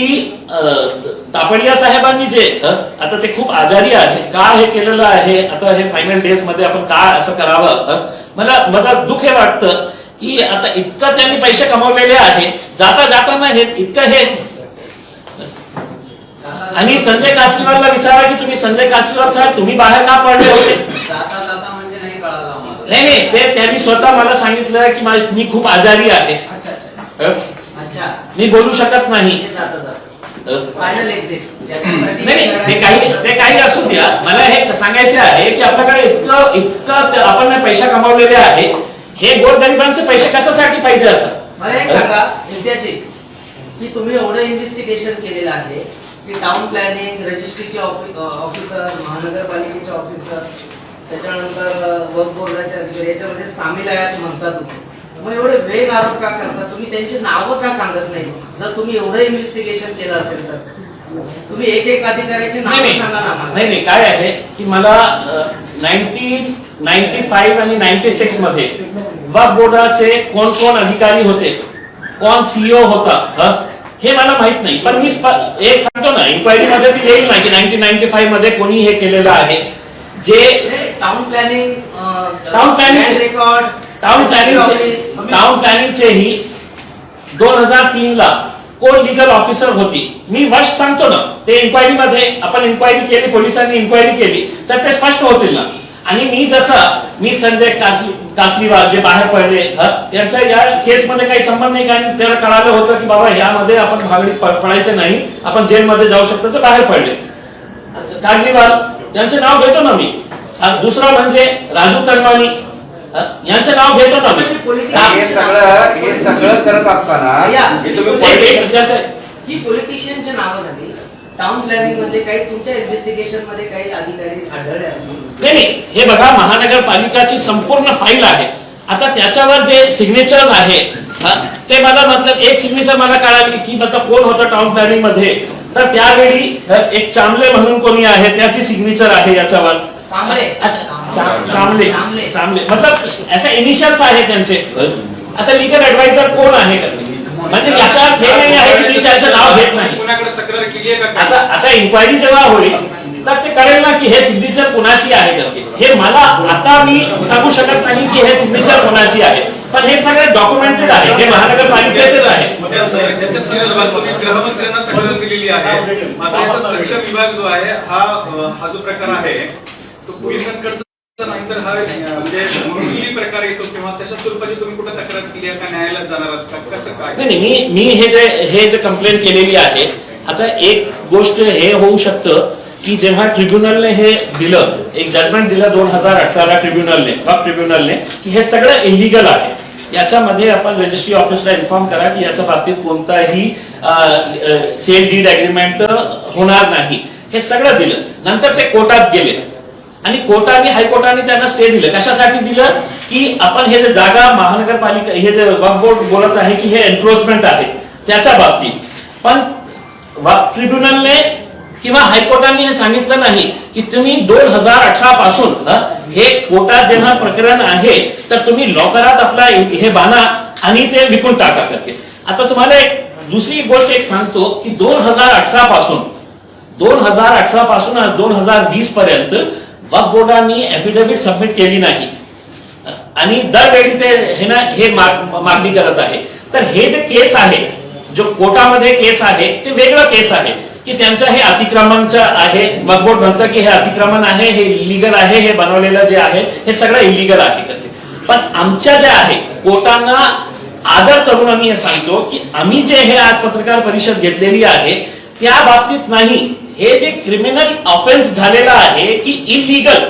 तापडिया साहेबांनी जे आता ते खूप आजारी आहे, का हे केलेलं आहे, आता हे फायनल डेज मध्ये आपण का असं करावं, मला दुःख हे वाटतं की आता इतकं त्यांनी पैसे कमवलेले आहे, जाता जाताना हे इतकं हे. आणि संजय कासनीवालला विचारा की तुम्ही संजय कासनीवाल साहेब तुम्ही बाहेर का पडले होते. म्हणजे नाही कळालं आम्हाला. नाही ते त्यांनी स्वतः मला सांगितलं की मी खूप आजारी आहे, मी बोलू शकत नाही. फायनल एक्झिट नाही ते काही असू द्या, मला हे सांगायचे आहे की आपल्याकडे इतकं आपण पैसे कमावलेले आहे, हे गोरगरिबांचे पैसे कशासाठी पाहिजे आता. मला एक सांगा विद्याजी की तुम्ही एवढं इन्व्हेस्टिगेशन केलेलं आहे की टाउन प्लॅनिंग रजिस्ट्रीचे ऑफिसर, महानगरपालिकेचे ऑफिसर, त्याच्यानंतर वर्क बोर्डाचे अधिकारी याच्यामध्ये सामील आहे असं म्हणता तुम्ही, मग एवढे वेग आरोप का करता तुम्ही, त्यांची नावं का सांगत नाही. जर तुम्ही एवढं इन्व्हेस्टिगेशन केलं असेल तर तुम्ही एक अधिकाऱ्याचे नाव सांगा ना. नाही काय आहे की मला 1995 आणि 96 मध्ये वक्फ बोर्डाचे कोण कोण अधिकारी होते, कोण सीईओ होता हे मला माहित नाही, पण मी एक सांगतो ना, इन्क्वायरी मध्ये ती येईल ना की 1995 मध्ये कोणी हे केलेलं आहे. जे टाउन प्लॅनिंग रेकॉर्ड टाउन प्लॅनिंगचेही 2003 ला कोण लीगल ऑफिसर होती, मी वर्ष सांगतो ना, ते इन्क्वायरी मध्ये आपण इन्क्वायरी केली, पोलिसांनी इन्क्वायरी केली तर ते स्पष्ट होतील ना. आणि मी संजय कासनीवाल जे बाहेर पडले त्यांच्या या केस मध्ये काही संबंध नाही, कारण त्याला कळालं होतं की बाबा यामध्ये आपण भागडीत पडायचे नाही, आपण जेलमध्ये जाऊ शकतो, तर बाहेर पडले. कागनीवाल यांचे नाव घेतो ना मी. दुसरा म्हणजे राजू तनवानी यांचं नाव घेतो ना मी. हे सगळं करत असताना ही पॉलिटिशियनचे नाव झाली. टाउन प्लॅनिंग मध्ये काही तुमच्या इन्व्हेस्टिगेशन मध्ये काही अधिकारी आढळले असतील. नाही हे बघा, महानगरपालिकाची संपूर्ण फाईल आहे. आता त्याच्यावर जे सिग्नेचर्स आहे ते मला मतलब एक सिग्नेचर मला कळाली की मतलब कोण होतं टाउन प्लॅनिंग मध्ये, तर त्यावेळी एक चांबले म्हणून कोणी आहे त्याची सिग्नेचर आहे याच्यावर. चांबले मतलब ऐसे इनिशियल्स आहे त्यांचे. आता लीगल ऍडवायझर कोण आहे म्हणजे याचा हे नाही आहे की मी त्याचं नाव घेत नाही. कोणाकडे तक्रार केली आहे का? आता इन्क्वायरी जेव्हा होईल तर ते कळेल ना की हे सिग्नेचर कोणाची आहे करते. हे मला आता मी सांगू शकत नाही की हे सिग्नेचर कोणाची आहे, पण हे सगळे डॉक्युमेंटेड आहे, हे महानगरपालिकेचेच आहे. त्याच्या संदर्भात तुम्ही गृहमंत्र्यांना तक्रार दिलेली आहे, मात्र याचा संरक्षण विभाग जो आहे हा जो प्रकार आहे तो पोलिसांकडचा नाही, तर हा म्हणजे महसुली प्रकार येतो किंवा तशा स्वरूपाची तुम्ही कुठे तक्रार केली आहे का, न्यायालयात जाणार आहात का, कसं काय? नाही मी हे जे कंप्लेंट केलेली आहे. आता एक गोष्ट हे होऊ शकतं की जेव्हा ट्रिब्युनलने हे दिलं, एक जजमेंट दिलं 2018 ट्रिब्युनलने की हे सगळं इलिगल आहे, याच्यामध्ये आपण रजिस्ट्री ऑफिसला इन्फॉर्म करा की याच्या बाबतीत कोणताही सेल डीड एग्रीमेंट होणार नाही, हे सगळं दिलं. नंतर ते कोर्टात गेले आणि कोर्टाने हायकोर्टाने त्यांना स्टे दिलं. कशासाठी दिलं की आपण हे जे जागा महानगरपालिका हे जे वक्फ बोर्ड बोलत आहे की हे एन्क्रोचमेंट आहे त्याच्या बाबतीत, पण ट्रिब्युनलने किंवा हायकोर्टाने हे सांगितलं नाही की तुम्ही 2018 पासून हे कोर्टात जेव्हा प्रकरण आहे तर तुम्ही लॉकरात आपला हे बांधा आणि ते विकून टाका करते. आता तुम्हाला एक दुसरी गोष्ट एक सांगतो की 2018 पासून 2020 पर्यंत वक्फ बोर्डाने एफिडेव्हिट सबमिट केली नाही आणि दरवेळी ते हे मागणी करत आहे. तर हे जे केस आहे, जो कोर्टामध्ये केस आहे ते वेगळं केस आहे की त्यांचं हे अतिक्रमणचं आहे. वक्फ बोर्ड म्हणतं की हे अतिक्रमण आहे, हे इलिगल आहे, हे बनवलेलं जे आहे हे सगळं इलिगल आहे. पण आमच्या जे आहे कोर्टांना आदर करून आम्ही हे सांगतो की आम्ही जे हे आज पत्रकार परिषद घेतलेली आहे त्या बाबतीत नाही, हे जे क्रिमिनल ऑफेन्स झालेला आहे की इलिगल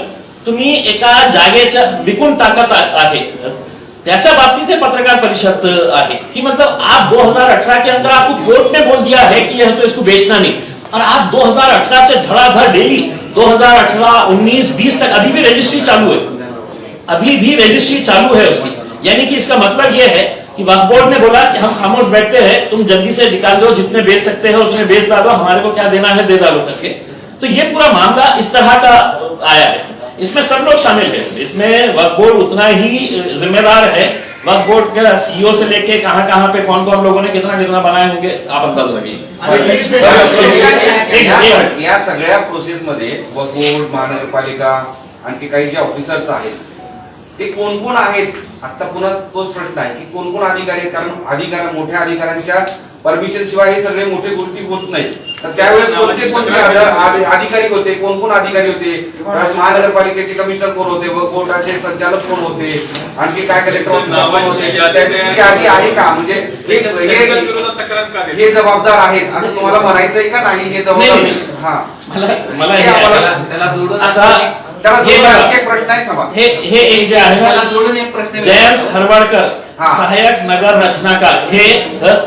तुम्ही एका जागेच्या विकून टाकत आहे त्याच्या बाबतीत हे पत्रकार परिषद आहे कि मतलब आप 2018 के अंदर आपको कोर्ट ने बोल दिया है कि यह तो इसको बेचना नहीं, और आप 2018 से धड़ाधड़ डेली 2018, 19, 20 तक अभी भी रजिस्ट्री चालू है उसकी. यानी कि इसका मतलब यह है कि वक्फ बोर्ड ने बोला कि हम खामोश बैठते हैं, तुम जल्दी से निकाल दो, जितने बेच सकते हो उतने बेच डालो, हमारे को क्या देना है दे डालो करके. तो ये पूरा मामला इस तरह का आया है. इसमें सब लोग शामिल है, इसमें वक्फ बोर्ड उतना ही जिम्मेदार है वक्फ बोर्ड के सीईओ से लेके कहां पे कौन कौन लोगों ने कितना कितना बनाए होंगे आप अंदाज लगाइए। या सगळ्या प्रोसेस मध्ये वक्फ बोर्ड, महानगरपालिका, आणखी काही जे ऑफिसर्स आहेत ते कोण कोण आहेत, आता पुन्हा तोच प्रश्न आहे की कोण कोण अधिकारी आहेत, कारण मोठ्या अधिकाऱ्यांच्या परमिशन शिवाय हे सगळे मोठे गोष्टी होत नाही. तर त्यावेळेस कोणते कोणते अधिकारी होते, कोण कोण अधिकारी होते, महानगरपालिकेचे कमिशनर कोण होते, वक्फ बोर्डाचे संचालक कोण होते, आणखी काय कलेक्टर होते, त्यांची यादी आहे का, म्हणजे हे जबाबदार आहेत असं तुम्हाला म्हणायचंय का नाही? हे जबाबदार हा मला त्याला जोडून एक प्रश्न आहे थांबा. हे एक जे आहे त्याला जोडून एक प्रश्न जयंत हरवाडकर सहाय्यक नगर रचनाकार हे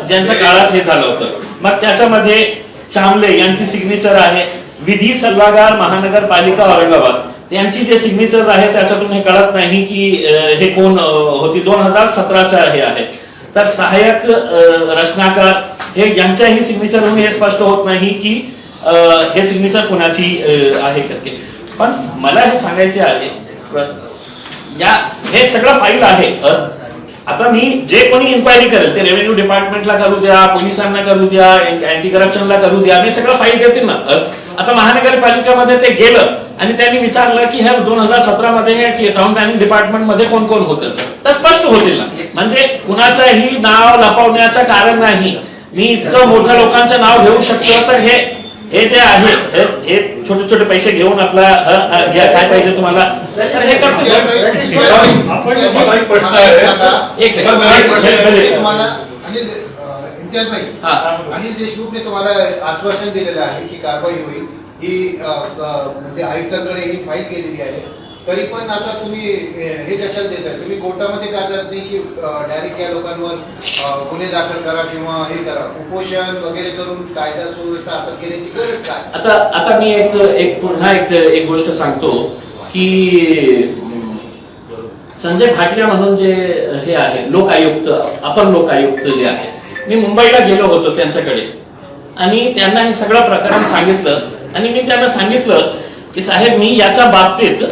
ज्यांच्या काळात हे झालं होतं. मग त्याच्यामध्ये चांबले यांची सिग्नेचर आहे, विधी सल्लागार महानगरपालिका औरंगाबाद यांची जे सिग्नेचर आहे त्याच्यातून हे कळत नाही की हे कोण होती. 2017च्या हे आहे. तर सहाय्यक रचनाकार हे यांच्याही सिग्नेचरवरून हे स्पष्ट होत नाही की हे सिग्नेचर कोणाची आहे करके. पण मला हे सांगायचे आहे हे सगळं फाईल आहे. आता मी जे कोणी इन्क्वायरी करेल ते रेव्हेन्यू डिपार्टमेंटला करू द्या, पोलिसांना करू द्या, अँटी करप्शनला करू द्या, मी सगळं फाईल देतील ना. आता महानगरपालिकेमध्ये ते गेलं आणि त्यांनी विचारलं की ह्या 2017 मध्ये हे टाउन प्लॅनिंग डिपार्टमेंट मध्ये कोण कोण होतं तर स्पष्ट होतील ना. म्हणजे कुणाचंही नाव लपवण्याचं कारण नाही. मी इतकं मोठ्या लोकांचं नाव घेऊ शकतो. तर हे जे आहे हे छोटे छोटे पैसे घेऊन आपला घ्या काय पाहिजे तुम्हाला तर हे करतो. एक सेकंड अनिल देशमुखने तुम्हाला आश्वासन दिलेलं आहे की कारवाई होईल, ही म्हणजे आयुक्तांकडे ही फाईल केलेली आहे. तरी पण आता तुम्ही हे कशाला देताय? तुम्ही कोर्टामध्ये का जात नाही की डायरेक्ट या लोकांवर गुन्हे दाखल करा किंवा हे करा, उपोषण वगैरे करून कायदा सुव्यवस्था आपण केल्याची गरज काय? आता मी पुन्हा एक गोष्ट सांगतो की संजय भाटिया म्हणून जे हे आहे लोकायुक्त, अपर लोकायुक्त जे आहे, मी मुंबईला गेलो होतो त्यांच्याकडे आणि त्यांना हे सगळं प्रकरण सांगितलं आणि मी त्यांना सांगितलं की साहेब मी याच्या बाबतीत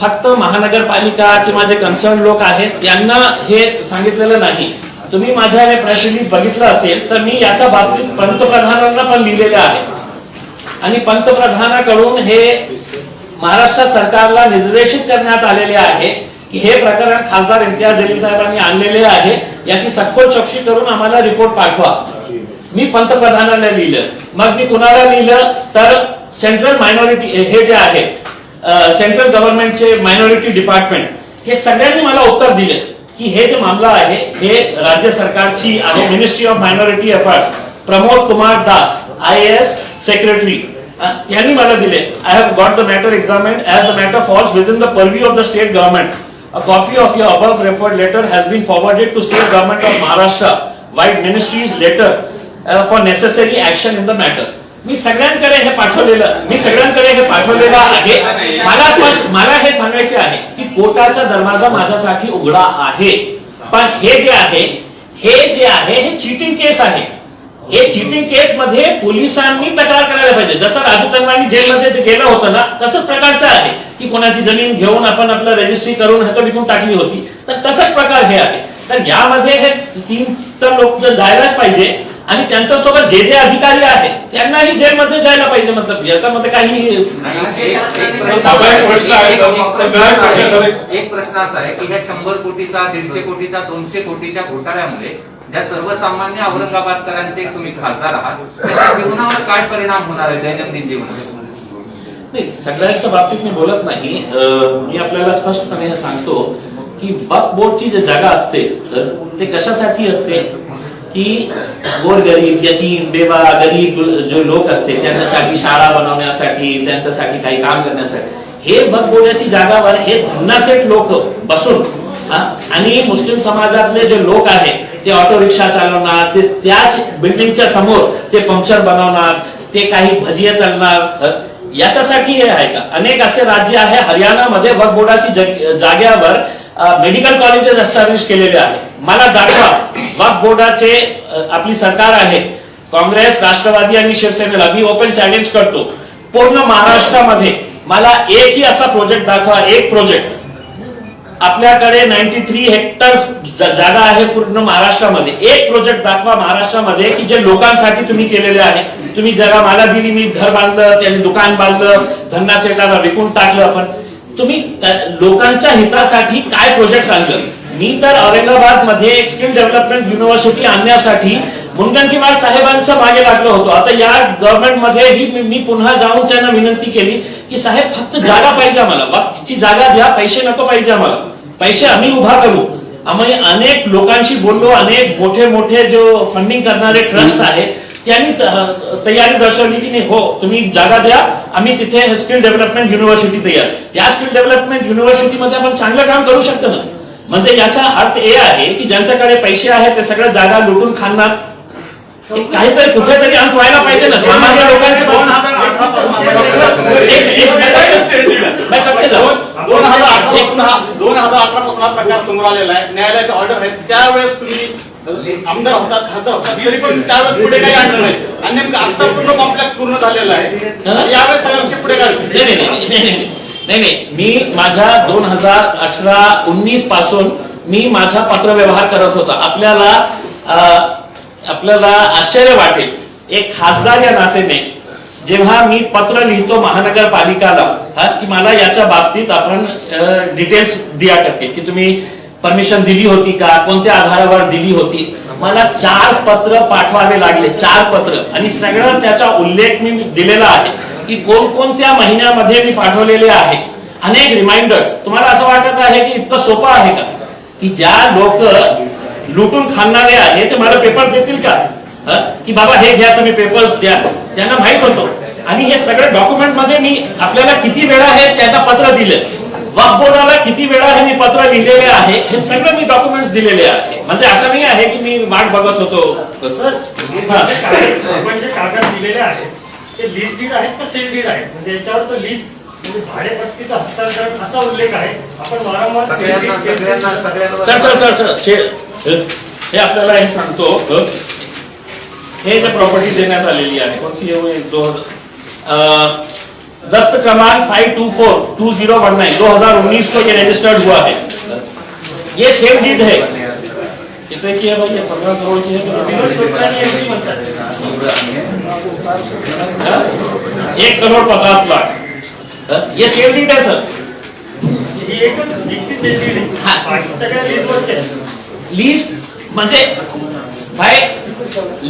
फक्त महानगरपालिका किंवा जे कन्सर्न लोक आहेत त्यांना हे सांगितलेलं नाही. तुम्ही माझ्या हे प्रेस रिलीज बघितलं असेल तर मी याच्या बाबतीत पंतप्रधानांना पण लिहिलेले आहे आणि पंतप्रधानाकडून हे महाराष्ट्र सरकारला निर्देशित करण्यात आलेले आहे की हे प्रकरण खासदार इम्तियाज जलील साहेबांनी आणलेले आहे, याची सखोल चौकशी करून आम्हाला रिपोर्ट पाठवा. मी पंतप्रधानांना लिहिलं. मग मी कुणाला लिहिलं तर सेंट्रल मायनॉरिटी हे जे आहे सेंट्रल गव्हर्नमेंटचे मायनॉरिटी डिपार्टमेंट हे सगळ्यांनी मला उत्तर दिले की हे जे मामला आहे हे राज्य सरकारची आहे. Ministry of minority affairs Pramod Kumar Das IAS secretary त्यांनी मला दिले. I have got the matter examined as the matter falls within the purview of the state government. A copy of your above referred letter has been forwarded to State Government of Maharashtra via Ministry's letter for necessary action in the matter. मी सगळ्यांकडे हे पाठवलेलं आहे. मला हे सांगायचे आहे की कोर्टाचा दरवाजा माझ्यासाठी उघडा आहे. पण हे जे आहे हे चीटिंग केस आहे. हे चीटिंग केस मध्ये पोलिसांनी तक्रार करायला पाहिजे. जसं राजू तन्वानी जेलमध्ये जे गेलं होतं ना तसंच प्रकारचं आहे की कोणाची जमीन घेऊन आपण आपलं रजिस्ट्री करून हात विकून टाकली होती. तर तसंच प्रकार हे आहे. तर यामध्ये हे 3 तर लोक जायलाच पाहिजे आणि त्यांच्यासोबत जे अधिकारी आहेत त्यांनाही जेलमध्ये जायला पाहिजे. मतलब याच्यामध्ये काही एक प्रश्न असा आहे की ह्या 100 कोटीचा 150 कोटीचा 200 कोटीच्या घोटाळ्यामुळे ज्या सर्वसामान्य औरंगाबादकरांचे तुम्ही खासदार आहात त्याच्या जीवनावर काय परिणाम होणार आहे दैनंदिन जीवनावर? नाही, सगळ्यांच्या बाबतीत मी बोलत नाही. मी आपल्याला स्पष्टपणे हे सांगतो की वक्फ बोर्डची जी जागा असते ते कशासाठी असते की गोरगरीब, यतीम, बेवा, गरीब जो लोक असते त्यांच्यासाठी शाळा बनवण्यासाठी, त्यांच्यासाठी काही काम करण्यासाठी. हे वक्फ बोर्डाची जागावर हे धन्नासेठ लोक बसून आणि मुस्लिम समाजातले जे लोक आहेत ते ऑटो रिक्षा चालवणार, ते त्याच बिल्डिंगच्या समोर ते पंक्चर बनवणार, ते काही भजिया चालणार. याच्यासाठी हे आहे का? अनेक असे राज्य आहे हरियाणामध्ये वक्फ बोर्डाची जागेवर मेडिकल कॉलेजेस एस्टॅब्लिश केलेले आहे. मला दाखवा वक्फ बोर्डाचे आपली सरकार आहे काँग्रेस, राष्ट्रवादी आणि शिवसेनेला मी ओपन चॅलेंज करतो. पूर्ण महाराष्ट्रामध्ये मला एकही असा प्रोजेक्ट दाखवा, एक प्रोजेक्ट आपल्याकडे 93 हेक्टर्स जागा आहे पूर्ण महाराष्ट्रामध्ये. एक प्रोजेक्ट दाखवा महाराष्ट्रामध्ये की जे लोकांसाठी तुम्ही केलेले आहे. तुम्ही जगा मला दिली, मी घर बांधलं, त्यांनी दुकान बांधलं, धंदा सेटाला विकून टाकलं. आपण तुम्ही लोकांच्या हितासाठी काय प्रोजेक्ट आणलं. मी तर औरंगाबाद मध्ये एक स्किल डेव्हलपमेंट युनिव्हर्सिटी आणण्यासाठी मुनगंटीवार साहेबांच्या मागे लागलो होतो. आता या गव्हर्नमेंट मध्ये मी पुन्हा जाऊन त्यांना विनंती केली की साहेब फक्त जागा पाहिजे आम्हाला, वक्फची जागा द्या, पैसे नको पाहिजे आम्हाला, पैसे आम्ही उभा करू. आम्ही अनेक लोकांशी बोललो, अनेक मोठे मोठे जो फंडिंग करणारे ट्रस्ट आहे त्यांनी तयारी दर्शवली की नाही हो तुम्ही जागा द्या, आम्ही तिथे स्किल डेव्हलपमेंट युनिव्हर्सिटी तयार. त्या स्किल डेव्हलपमेंट युनिव्हर्सिटीमध्ये आपण चांगलं काम करू शकतो ना. म्हणजे याचा अर्थ हे आहे की ज्यांच्याकडे पैसे आहेत ते सगळं जागा लुटून खाणार. काहीतरी कुठेतरी अंत व्हायला पाहिजे ना सामान्य लोकांचे. 2018 पासून हा प्रकार समोर आलेला आहे. न्यायालयाचे ऑर्डर आहेत. त्यावेळेस तुम्ही आमदार होतात, खासदार होतात, तरी पण त्यावेळेस पुढे काही आणलं नाही. आणि नेमकं आता पूर्ण कॉम्प्लेक्स पूर्ण झालेला आहे. यावेळेस सगळ्यांची पुढे काय नाही, मी माझ्या 2018-19 पासून मी माझा पत्रव्यवहार करत होता. आपल्याला आश्चर्य वाटेल एक खासदार या नात्याने जेव्हा मी पत्र लिहितो महानगरपालिकाला की मला याच्या बाबतीत आपण डिटेल्स दिया करते की तुम्ही परमिशन दिली होती का, कोणत्या आधारावर दिली होती. मला 4 पत्र पाठवावे लागले, 4 पत्र, आणि सगळं त्याचा उल्लेख मी दिलेला आहे की कोणकोणत्या महिन्यामध्ये मी पाठवलेले आहे. अनेक रिमाइंडर्स. तुम्हाला असं वाटत आहे की इतकं सोपं आहे का की ज्या लोक लुटून खाणारे आहे ते मला पेपर देतील का की बाबा हे घ्या तुम्ही पेपर्स द्या. त्यांना माहित होतं. आणि हे सगळं डॉक्युमेंट मध्ये मी आपल्याला किती वेळा हे त्यांना पत्र दिले, वक्फ बोर्डाला किती वेळा हे मी पत्र लिहिलेले आहे, हे सगळं मी डॉक्युमेंट्स दिलेले आहे. म्हणजे असं नाही आहे की मी वाट बघत होतो. आपण जे कागद दिलेले आहेत ते लीज डीड आहेत का सेल डीड आहेत, म्हणजे याच्यावर तो लीज म्हणजे भाडेपट्टीचं हस्तांतरण असा उल्लेख आहे. आपण वारंवार सर हे आपल्याला हे सांगतो. हे जे प्रॉपर्टी देण्यात आलेली आहे कोणती दस्त क्रमांक 5242019 2019 को ये रजिस्टर्ड हुआ है. ये सेल डीड है. कितने की है भाई? 15 करोड़ की है. 1 करोड़ 50 लाख. ये सेल डीड है सर. लीज म्हणजे भाई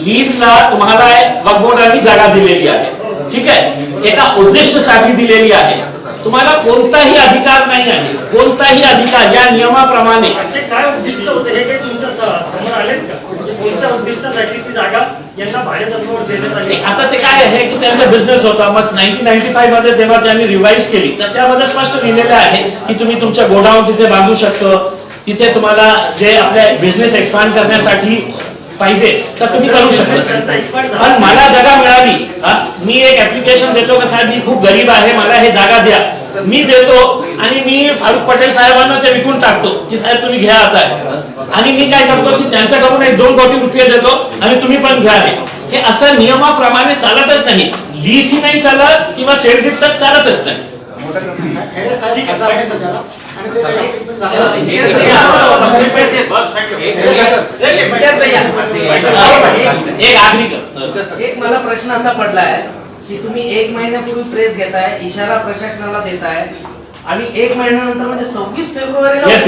लीजला तुम्हाला वक्फ बोर्डाने जागा दिलेली आहे, ठीक आहे, एका उद्दिष्टासाठी दिलेली आहे. तुम्हाला कोणताही अधिकार नाही आहे, कोणताही अधिकार या नियमाप्रमाणे. असे काय उद्दिष्ट होते हे काही तुमच्या समोर आलेत का? कोणत्या उद्दिष्टासाठी ती जागा यांना भाडेतत्वावर देण्यात आली? आता ते काय आहे की त्यांचा बिझनेस होता. मग 1995 मध्ये जेव्हा त्यांनी रिवाइज केली तर त्यामध्ये स्पष्ट लिहिलेलं आहे की तुम्ही तुमच्या गोडाऊन तिथे बांधू शकतो, तिथे तुम्हाला जे आपल्या बिझनेस एक्सपांड करण्यासाठी पाहिजे तर तुम्ही करू शकता. पण मला जागा मिळाली, मी एक ऍप्लिकेशन देतो की साहेब मी खूप गरीब आहे, मला हे जागा द्या, मी देतो आणि मी फारुख पटेल साहेबांना ते विकून टाकतो की साहेब तुम्ही घ्या आता. आणि मी काय करतो की त्यांच्याकडून 1-2 कोटी रुपये देतो आणि तुम्ही पण घ्या. हे असं नियमाप्रमाणे चालतच नाही. लीज ही नाही चालत किंवा सेल डीड तर चालतच नाही. एक मला प्रश्न असा पडलाय की तुम्ही 1 महिन्यापूर्वी प्रेस घेताय, इशारा प्रशासनाला देताय आणि 1 महिन्यानंतर म्हणजे 26 फेब्रुवारीला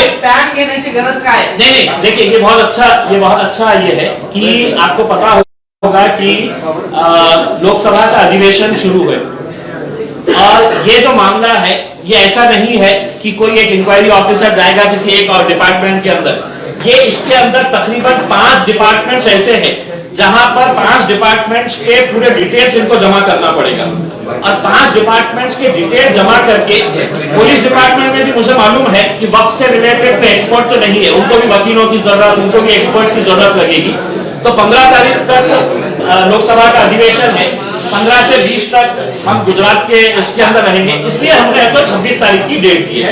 स्टॅम्प घेण्याची गरज काय? नहीं, देखिए ये बहुत अच्छा ये है कि आपको पता होगा कि लोकसभा का अधिवेशन शुरू है और ये जो मामला है ये ऐसा नहीं है कि कोई एक इंक्वायरी ऑफिसर जाएगा किसी एक और डिपार्टमेंट के अंदर. ये इसके अंदर तकरीबन 5 डिपार्टमेंट्स ऐसे हैं जहां पर 5 डिपार्टमेंट्स के पूरे डिटेल्स इनको जमा करना पड़ेगा. और 5 डिपार्टमेंट्स के डिटेल जमा करके पुलिस डिपार्टमेंट में भी मुझे मालूम है कि वक्त से रिलेटेड एक्सपर्ट तो नहीं है, उनको भी वकीलों की जरूरत, उनको भी एक्सपर्ट की जरूरत लगेगी. तो 15 तारीख तक लोकसभा का अधिवेशन है. 15 से 20 तक हम गुजरात के इसके अंदर रहेंगे, इसलिए हमने तो 26 तारीख की डेट की है.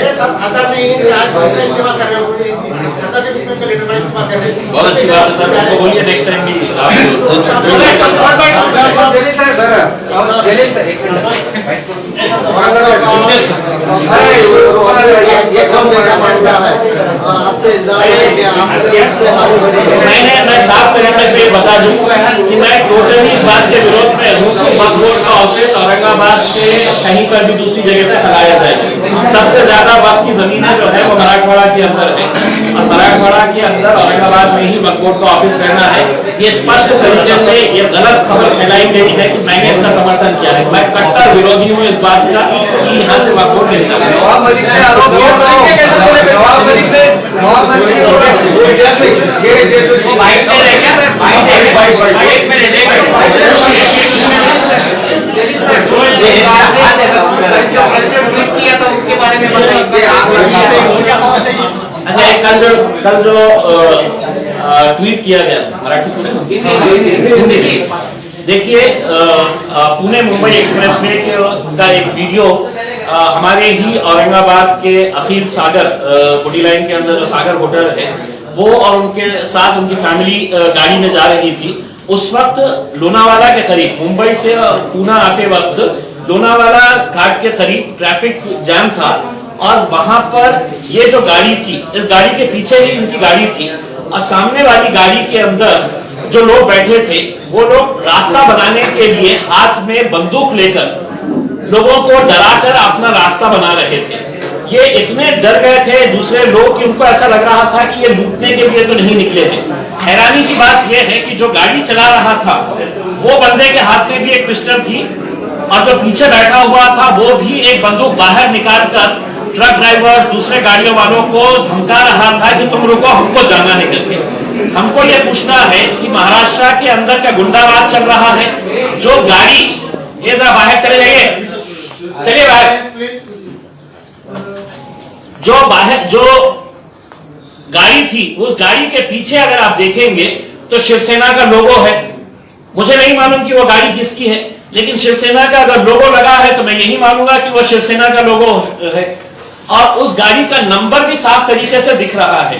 बहुत अच्छी बात है सर, उनको बोलिए नेक्स्ट टाइम भी सर मैं साफ तरीके से बता दूं कि मैं टोटली इस बात के विरोध में हूँ कि वक्फ बोर्ड का ऑफिस औरंगाबाद से कहीं पर भी दूसरी जगह पे लगाया जाए। सबसे ज्यादा वक्त की जमीनें जो है वो मराठवाड़ा के अंदर है और मराठवाड़ा के अंदर औरंगाबाद में ही वक्फ बोर्ड का ऑफिस रहना है। ये स्पष्ट तरीके से ये गलत खबर फैलाई गई है कि मैंने इसका समर्थन किया है। मैं कट्टर विरोधी हूँ इस बात का कि यहाँ से वक्फ बोर्ड नहीं निकला। अच्छा, कल जो ट्वीट किया गया था मराठी देखिए, पुणे मुंबई एक्सप्रेसवे का एक वीडियो हमारे ही औरंगाबाद के अखिल सागर बॉडी लाइन के अंदर जो सागर होटल है वो और उनके साथ उनकी फैमिली गाड़ी में जा रही थी। उस वक्त लोनावाला के करीब, मुंबई से पूना आते वक्त लोनावाला घाट के करीब ट्रैफिक जाम था और वहां पर ये जो गाड़ी थी, इस गाड़ी के पीछे ही इनकी गाड़ी थी और सामने वाली गाड़ी के अंदर जो लोग बैठे थे वो लोग रास्ता बनाने के लिए हाथ में बंदूक लेकर लोगों को डराकर अपना रास्ता बना रहे थे। ये इतने डर गए थे दूसरे लोग कि उनको ऐसा लग रहा था कि ये लूटने के लिए तो नहीं निकले हैं। हैरानी की बात यह है कि जो गाड़ी चला रहा था वो बंदे के हाथ में भी एक पिस्टल थी और जो पीछे बैठा हुआ था वो भी एक बंदूक बाहर निकालकर ट्रक ड्राइवर्स दूसरे गाड़ियों वालों को धमका रहा था कि तुम रुको, हमको जाना है करके। हमको ये पूछना है कि महाराष्ट्र के अंदर क्या गुंडाराज चल रहा है? जो गाड़ी, ये जरा बाहर चले जाइए, चलिए बाहर। जो गाड़ी थी उस गाड़ी के पीछे अगर आप देखेंगे तो शिवसेना का लोगो है। मुझे नहीं मालूम कि वो गाड़ी किसकी है, लेकिन शिवसेना का अगर लोगो लगा है तो मैं यही मानूंगा कि वो शिवसेना का लोगो है और उस गाड़ी का नंबर भी साफ तरीके से दिख रहा है।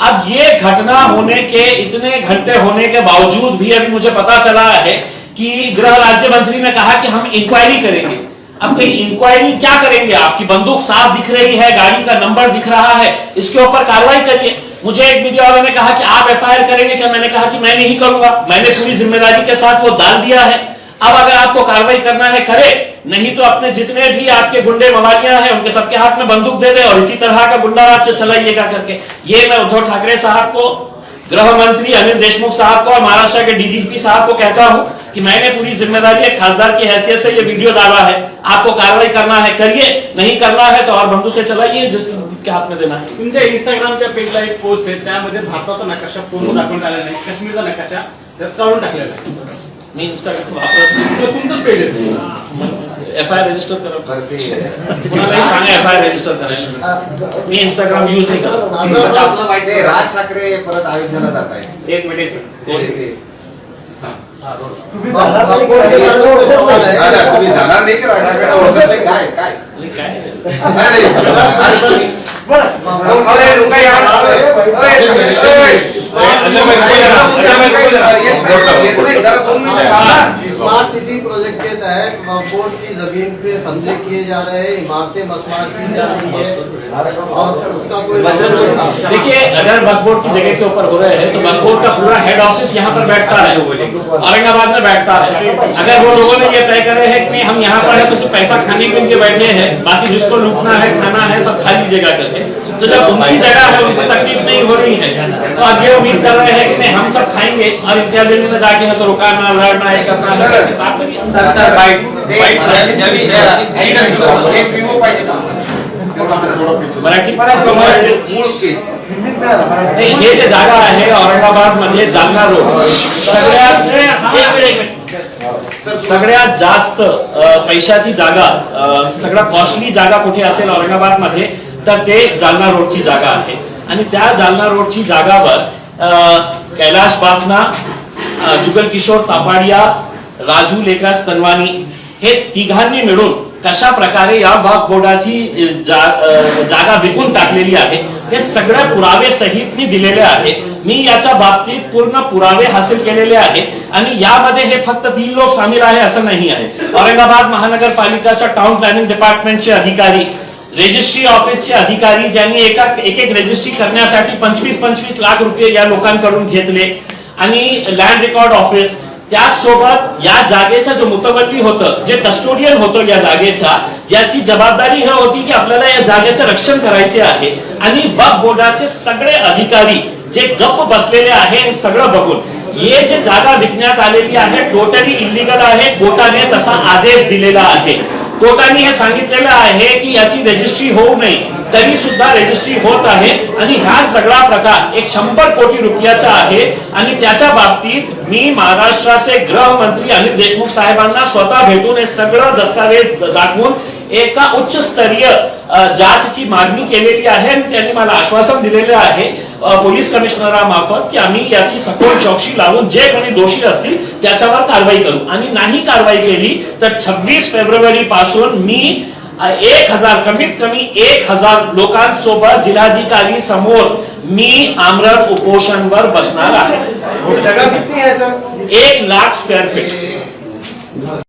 अब ये घटना होने के इतने घंटे होने के बावजूद भी अभी मुझे पता चला है कि गृह राज्य मंत्री ने कहा कि हम इंक्वायरी करेंगे। अब कहीं इंक्वायरी क्या करेंगे? आपकी बंदूक साफ दिख रही है, गाड़ी का नंबर दिख रहा है, इसके ऊपर कार्रवाई करिए। मुझे एक मीडिया वाले ने कहा कि आप एफआईआर करेंगे क्या? मैंने कहा कि मैं नहीं करूंगा, मैंने पूरी जिम्मेदारी के साथ वो डाल दिया है। अब अगर आपको कार्रवाई करना है करे, नहीं तो अपने जितने भी आपके गुंडे मवालियां हैं उनके सबके हाथ में बंदूक दे दे और इसी तरह का गुंडा राज चलाइएगा करके। ये मैं उद्धव ठाकरे साहब को, गृह मंत्री अनिल देशमुख साहब को और महाराष्ट्र के डीजीपी साहब को कहता हूं कि मैंने पूरी जिम्मेदारी एक खासदार की हैसियत से ये वीडियो डाला है। आपको कार्रवाई करना है करिए, नहीं करना है तो और बंदूकें चलाइए जिसके हाथ में देना है। तुमच्या इंस्टाग्रामच्या पेजला एक पोस्ट आहे, त्यामध्ये भारताचा नकाशा पूर्ण दाखवून आलेला नाही, काश्मीरचा नकाशा त्यात काढून टाकलेला आहे. मी इंस्टाग्राम वापरत तुमचंच पेज आहे. एफआईआर रजिस्टर करा, कुणालाही सांगा एफआईआर रजिस्टर करायला. मी इंस्टाग्राम यूज नाही करत. आपलं माहिती आहे राज ठाकरे परत अयोध्येला जात आहे. एक मिनिट तुम्ही जाणार नाही का? राज ठाकरे ओळखत नाही काय काय काय अरे रुका यार, स्मार्ट सिटी प्रोजेक्ट के तहत वक्फ की जमीन पे कब्जे किए जा रहे हैं, इमारतें मस्मात की जा रही है और उसका कोई देखिए, अगर वक्फ बोर्ड की जगह के ऊपर हो रहे हैं तो वक्फ बोर्ड का पूरा हेड ऑफिस यहाँ पर बैठता है, औरंगाबाद में बैठता है। अगर वो लोगों ने ये तय करे हैं कि हम यहाँ पर है तो सिर्फ पैसा खाने के लिए बैठे हैं, बाकी जिसको लूटना है खाना है सब खा लीजिएगा करके, तो जब उनकी जगह है उनको तकलीफ नहीं हो रही है तो आज ये उम्मीद कर रहे हैं कि नहीं हम सब खाएंगे और इम्तियाज जमीन में जाके तो रुकाना लड़ना है करना है। मराठी मूळ केस नाही, हे जे जागा आहे औरंगाबाद मध्ये जालना रोड सगळ्यात जास्त पैशाची जागा, सगळ्यात कॉस्टली जागा कुठे असेल औरंगाबाद मध्ये तर ते जालना रोडची जागा आहे आणि त्या जालना रोडची जागावर कैलाश बाफना, जुगल किशोर तापाडिया, राजू लेकास तनवानी हे तिघांनी मिळून कशा प्रकारे या वक्फ बोर्डाची जागा विकून टाकलेली आहे हे सगळे पुरावे सहित मी दिलेले आहे. मी याच्या बाबतीत पूर्ण पुरावे हासिल केलेले आहे आणि यामध्ये हे फक्त 3 लोक सामील आहे असं नाही आहे. औरंगाबाद महानगरपालिकाच्या टाउन प्लॅनिंग डिपार्टमेंटचे अधिकारी, रजिस्ट्री ऑफिसचे अधिकारी ज्यांनी एक रजिस्ट्री करण्यासाठी 25-25 लाख रुपये या लोकांकडून घेतले आणि लँड रेकॉर्ड ऑफिस, त्याचसोबत या जागेचं जो मुतवल्ली होतं, जे कस्टोडियन होतं या जागेचा, ज्याची जबाबदारी हे होती की आपल्याला या जागेचं रक्षण करायचे आहे आणि वक्फ बोर्डाचे सगळे अधिकारी जे गप्प बसलेले आहे हे सगळं बघून हे जे जागा विकण्यात आलेली आहे टोटली इलिगल आहे. कोर्टाने तसा आदेश दिलेला आहे. कोर्टाने हे सांगितलेलं आहे की याची रजिस्ट्री होऊ नये, तरी सुद्धा रजिस्ट्री होत आहे आणि हा सगळा प्रकार 100 कोटी रुपयाचा आहे आणि त्याच्या बाबतीत मी महाराष्ट्राचे गृहमंत्री अनिल देशमुख साहेबांना स्वतः भेटून हे सगळं दस्तावेज दाखवून एका उच्चस्तरीय जांचची मागणी केलेली आहे आणि त्यांनी मला आश्वासन दिलेले आहे पोलीस कमिशनरामार्फत की आम्ही याची सखोल चौकशी लावून जे कोणी दोषी असतील त्याच्यावर कारवाई करू आणि नाही कारवाई केली तर 26 फेब्रुवारी पासून मी 1000 कमीत कमी 1000 लोकांसोबत जिल्हाधिकारी समोर मी आमरण उपोषणवर बसणार आहे. जगह कितनी है सर? 1 lakh square feet.